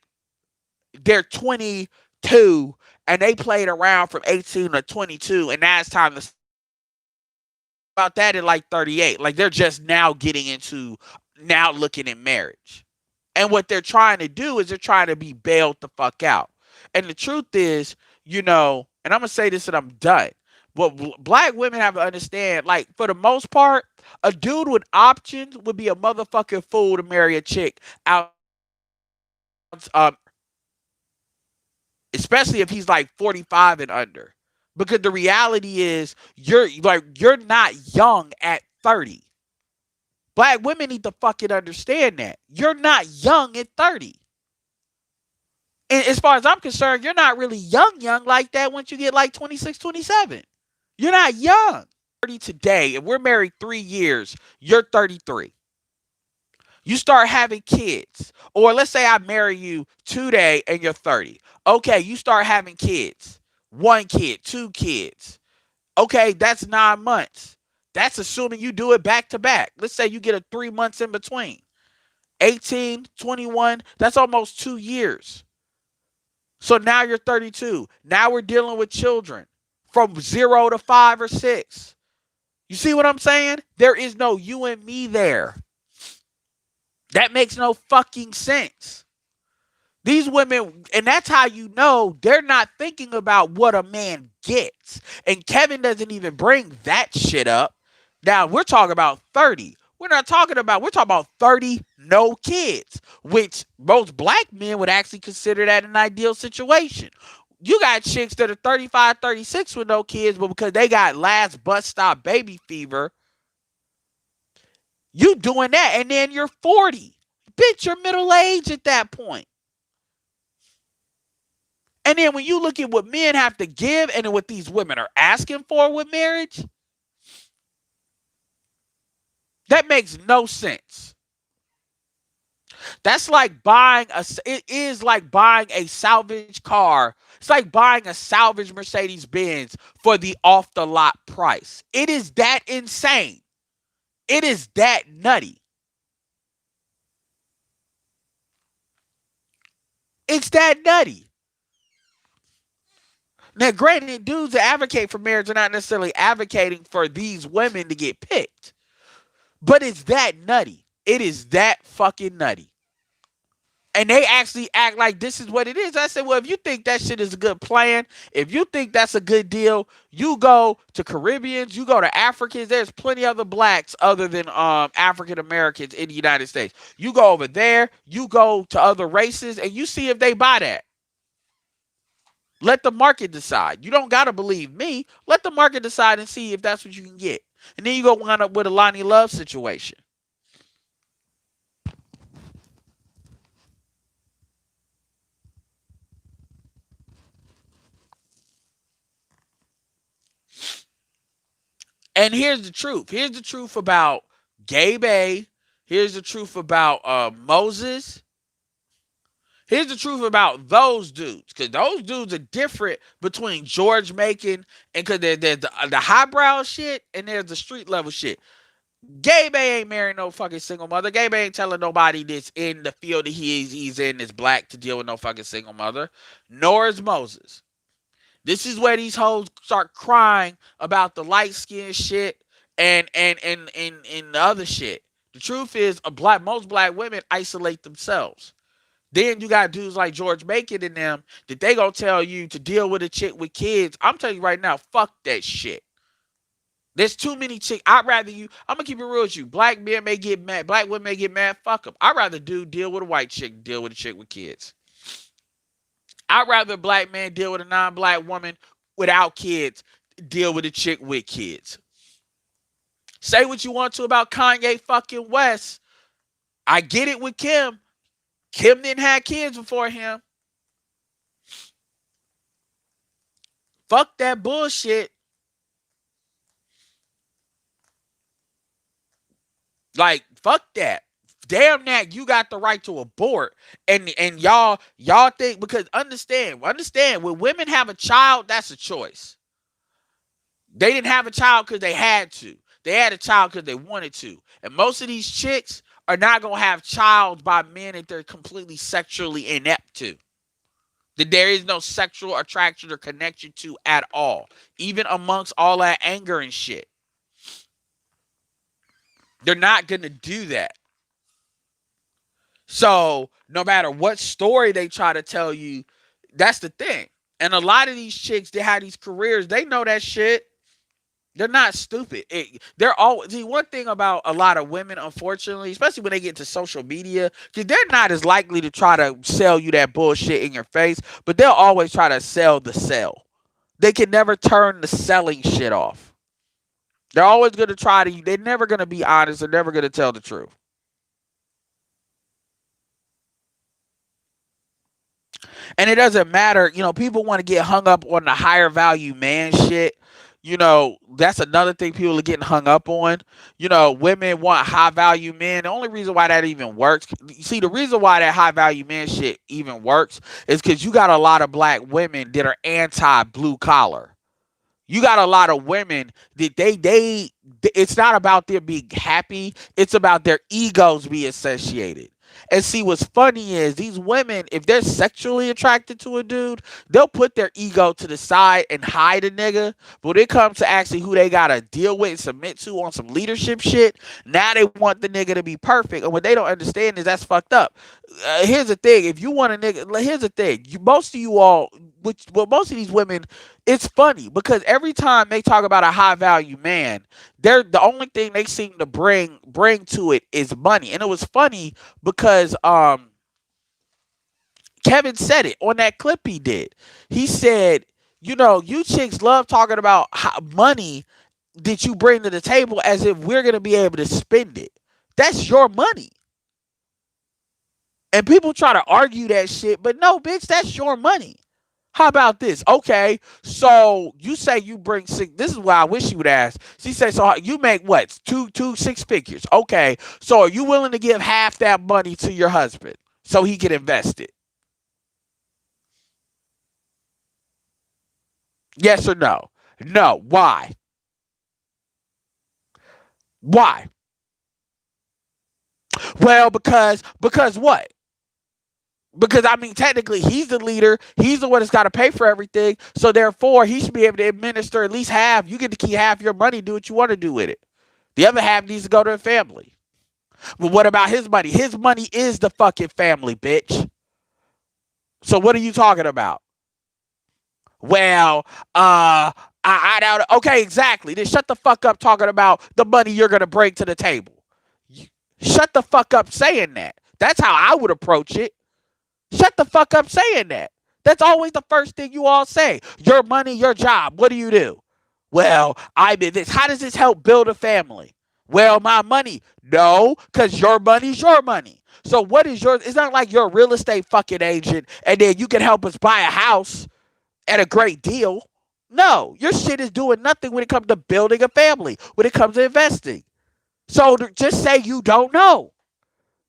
they're 22 and they played around from 18 to 22, and now it's time to about that at like 38. Like they're just now getting into now looking at marriage. And what they're trying to do is they're trying to be bailed the fuck out. And the truth is, and I'm going to say this and I'm done. What black women have to understand, like for the most part, a dude with options would be a motherfucking fool to marry a chick out, especially if he's like 45 and under. Because the reality is you're not young at 30. Black women need to fucking understand that. You're not young at 30. And as far as I'm concerned, you're not really young like that once you get like 26, 27. You're not young. 30 today, if we're married 3 years, you're 33. You start having kids. Or let's say I marry you today and you're 30. Okay, you start having kids. 1 kid, 2 kids. Okay, that's 9 months. That's assuming you do it back to back. Let's say you get a 3 months in between. 18, 21, that's almost 2 years. So now you're 32. Now we're dealing with children from 0 to 5 or 6. You see what I'm saying? There is no you and me there. That makes no fucking sense. These women, and that's how you know they're not thinking about what a man gets. And Kevin doesn't even bring that shit up. Now, we're talking about 30. We're talking about 30 no kids, which most black men would actually consider that an ideal situation. You got chicks that are 35, 36 with no kids, but because they got last bus stop baby fever, you doing that, and then you're 40. Bitch, you're middle age at that point. And then when you look at what men have to give and what these women are asking for with marriage, that makes no sense. That's like it is like buying a salvage car. It's like buying a salvage Mercedes Benz for the off the lot price. It is that insane. It is that nutty. It's that nutty. Now, granted, dudes that advocate for marriage are not necessarily advocating for these women to get picked. But it's that nutty. It is that fucking nutty. And they actually act like this is what it is. I said, well, if you think that shit is a good plan, if you think that's a good deal, you go to Caribbeans, you go to Africans. There's plenty other blacks other than African Americans in the United States. You go over there, you go to other races, and you see if they buy that. Let the market decide. You don't got to believe me. Let the market decide and see if that's what you can get. And then you go wind up with a Lonnie Love situation. And here's the truth. Here's the truth about Gabe A. Here's the truth about Moses. Here's the truth about those dudes. Because those dudes are different between George Macon and because there's the highbrow shit and there's the street level shit. Gabe ain't marrying no fucking single mother. Gabe ain't telling nobody that's in the field that he's in is black to deal with no fucking single mother. Nor is Moses. This is where these hoes start crying about the light skin shit and the other shit. The truth is, most black women isolate themselves. Then you got dudes like George Bacon and them that they gonna tell you to deal with a chick with kids. I'm telling you right now, fuck that shit. There's too many chicks. I'd rather you. I'm gonna keep it real with you. Black men may get mad. Black women may get mad. Fuck them. I'd rather deal with a white chick than deal with a chick with kids. I'd rather a black man deal with a non-black woman without kids. Deal with a chick with kids. Say what you want to about Kanye fucking West. I get it with Kim. Kim didn't have kids before him. Fuck that bullshit. Like, fuck that. Damn that you got the right to abort. And y'all think, because understand, when women have a child, that's a choice. They didn't have a child because they had to. They had a child because they wanted to. And most of these chicks are not gonna have child by men that they're completely sexually inept to. That there is no sexual attraction or connection to at all. Even amongst all that anger and shit. They're not gonna do that. So no matter what story they try to tell you, that's the thing. And a lot of these chicks that have these careers, they know that shit. They're not stupid. They're all see one thing about a lot of women, unfortunately, especially when they get to social media, because they're not as likely to try to sell you that bullshit in your face, but they'll always try to sell the sell. They can never turn the selling shit off. They're always gonna try to. They're never gonna be honest. They're never gonna tell the truth. And it doesn't matter, people want to get hung up on the higher value man shit. That's another thing people are getting hung up on. Women want high value men. The only reason why that even works, you see, the reason why that high value man shit even works is because you got a lot of black women that are anti blue collar. You got a lot of women that it's not about their being happy, it's about their egos being associated. And see, what's funny is these women, if they're sexually attracted to a dude, they'll put their ego to the side and hide a nigga. But when it comes to actually who they gotta deal with and submit to on some leadership shit, now they want the nigga to be perfect. And what they don't understand is that's fucked up. Here's the thing: if you want a nigga, here's the thing: most of you all, most of these women, it's funny because every time they talk about a high value man, they're the only thing they seem to bring to it is money. And it was funny because Kevin said it on that clip he did. He said, you chicks love talking about money that you bring to the table as if we're gonna be able to spend it. That's your money. And people try to argue that shit, but no, bitch, that's your money. How about this? Okay, so you say you bring six. This is why I wish you would ask. She said, so you make what? Two, 6 figures. Okay, so are you willing to give half that money to your husband so he can invest it? Yes or no? No. Why? Why? Well, because what? Because I mean, technically, he's the leader. He's the one that's got to pay for everything. So therefore, he should be able to administer at least half. You get to keep half your money. Do what you want to do with it. The other half needs to go to the family. But what about his money? His money is the fucking family, bitch. So what are you talking about? Well, I doubt it. Okay, exactly. Then shut the fuck up talking about the money you're gonna bring to the table. Shut the fuck up saying that. That's how I would approach it. Shut the fuck up saying that. That's always the first thing you all say. Your money, your job. What do you do? Well, I did this. How does this help build a family? Well, my money. No, because your money's your money. So what is yours? It's not like you're a real estate fucking agent and then you can help us buy a house at a great deal. No, your shit is doing nothing when it comes to building a family, when it comes to investing. So just say you don't know.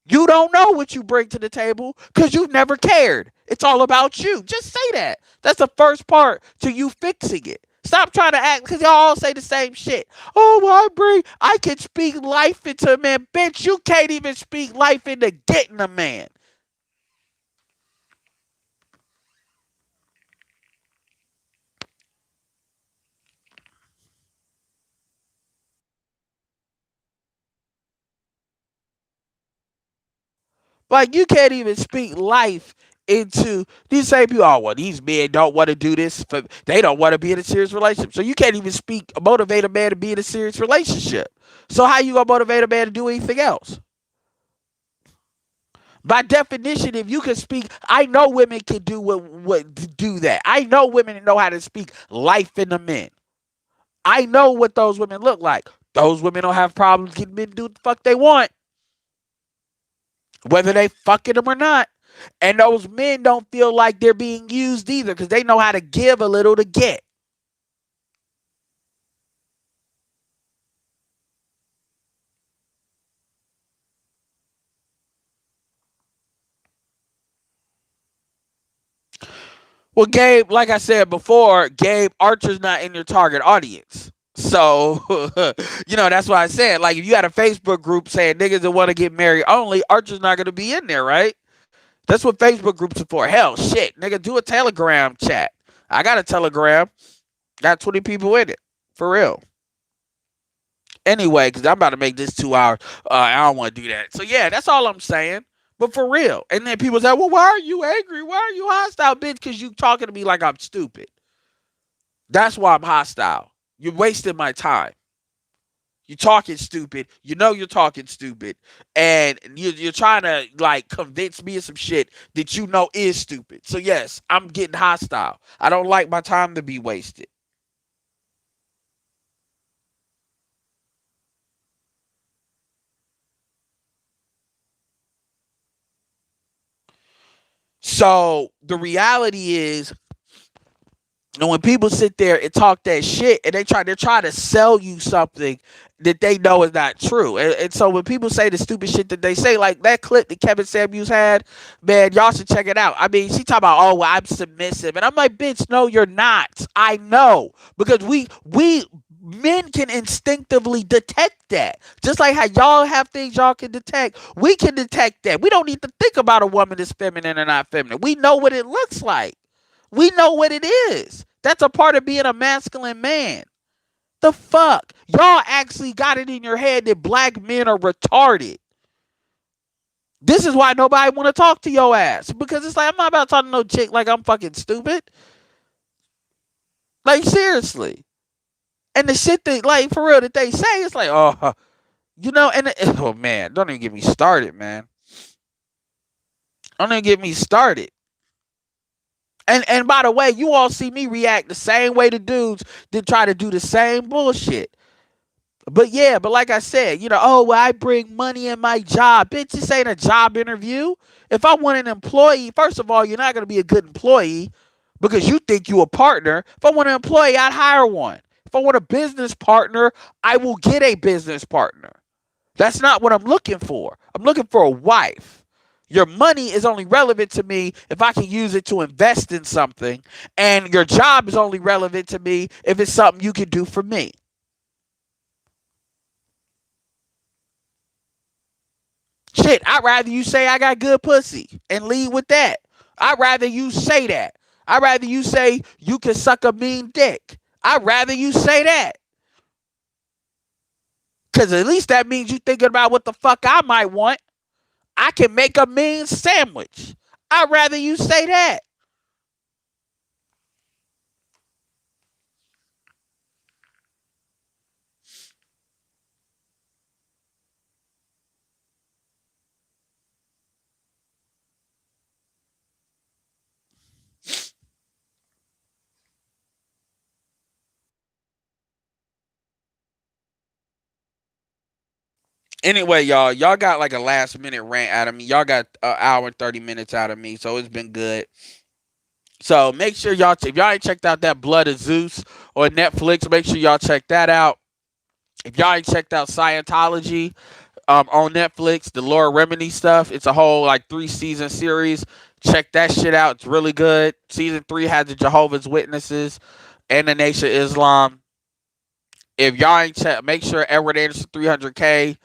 You don't know what you bring to the table because you've never cared. It's all about you. Just say that. That's the first part to you fixing it. Stop trying to act because y'all all say the same shit. Oh, well, I can speak life into a man. Bitch, you can't even speak life into getting a man. Like, you can't even speak life into these same people. Oh, well, these men don't want to do this. They don't want to be in a serious relationship. So you can't even motivate a man to be in a serious relationship. So how you gonna motivate a man to do anything else? By definition, if you can speak, I know women can do what do that. I know women know how to speak life into men. I know what those women look like. Those women don't have problems getting men to do what the fuck they want, whether they fucking them or not. And those men don't feel like they're being used either because they know how to give a little to get. Well, Gabe, like I said before, Gabe Archer's not in your target audience. So, that's why I said, like, if you had a Facebook group saying niggas that want to get married only, Archer's not going to be in there, right? That's what Facebook groups are for. Hell, shit, nigga, do a Telegram chat. I got a Telegram. Got 20 people in it. For real. Anyway, because I'm about to make this 2 hours. I don't want to do that. So, yeah, that's all I'm saying. But for real. And then people say, well, why are you angry? Why are you hostile, bitch? Because you talking to me like I'm stupid. That's why I'm hostile. You're wasting my time. You're talking stupid. You know you're talking stupid. And you're trying to, like, convince me of some shit that you know is stupid. So, yes, I'm getting hostile. I don't like my time to be wasted. So, the reality is, and when people sit there and talk that shit and they're trying to sell you something that they know is not true. And so when people say the stupid shit that they say, like that clip that Kevin Samuels had, man, y'all should check it out. I mean, she talking about, oh, well, I'm submissive. And I'm like, bitch, no, you're not. I know. Because we men can instinctively detect that. Just like how y'all have things y'all can detect. We can detect that. We don't need to think about a woman that's feminine or not feminine. We know what it looks like. We know what it is. That's a part of being a masculine man. The fuck? Y'all actually got it in your head that black men are retarded. This is why nobody want to talk to your ass. Because it's like, I'm not about to talk to no chick like I'm fucking stupid. Like, seriously. And the shit that, like, for real, that they say, it's like, oh, oh, man, don't even get me started, man. Don't even get me started. And by the way, you all see me react the same way to dudes that try to do the same bullshit. But yeah, but like I said, oh, well, I bring money in my job. Bitch, this ain't a job interview. If I want an employee, first of all, you're not going to be a good employee because you think you a partner. If I want an employee, I'd hire one. If I want a business partner, I will get a business partner. That's not what I'm looking for. I'm looking for a wife. Your money is only relevant to me if I can use it to invest in something. And your job is only relevant to me if it's something you can do for me. Shit, I'd rather you say I got good pussy and lead with that. I'd rather you say that. I'd rather you say you can suck a mean dick. I'd rather you say that. Because at least that means you thinking about what the fuck I might want. I can make a mean sandwich. I'd rather you say that. Anyway, y'all got like a last minute rant out of me. Y'all got an hour and 30 minutes out of me, so it's been good. So make sure y'all, if y'all ain't checked out that Blood of Zeus on Netflix, make sure y'all check that out. If y'all ain't checked out Scientology on Netflix, the Laura Remini stuff, it's a whole like 3-season series. Check that shit out. It's really good. Season 3 has the Jehovah's Witnesses. and the Nation of Islam. If y'all ain't make sure Edward Anderson 300K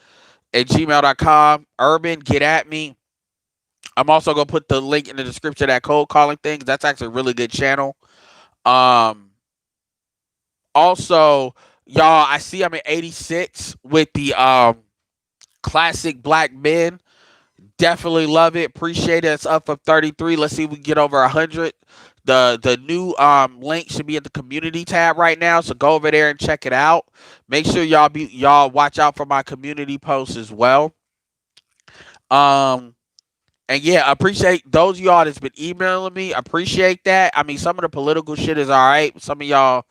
at gmail.com. Urban, get at me. I'm also gonna put the link in the description of that cold calling thing. That's actually a really good channel. Um, Also, y'all, I see I'm at 86 with the classic black men. Definitely love it. Appreciate it. It's up from 33. Let's see if we can get over 100. The new link should be at the community tab right now, so go over there and check it out. Make sure y'all watch out for my community posts as well. Um and yeah, I appreciate those of y'all that's been emailing me. I appreciate that. I mean, some of the political shit is all right. Some of y'all,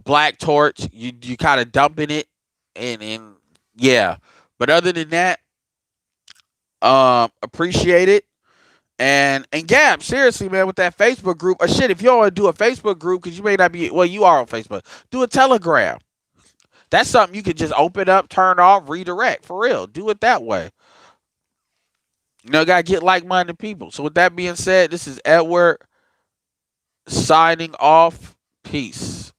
Black Torch, you kind of dumping it, and yeah. But other than that, appreciate it. And Gab, seriously, man, with that Facebook group, or shit, if you don't want to do a Facebook group, because you may not be, well, you are on Facebook, do a Telegram. That's something you could just open up, turn off, redirect. For real, do it that way. You know, gotta get like-minded people. So with that being said, this is Edward signing off. Peace.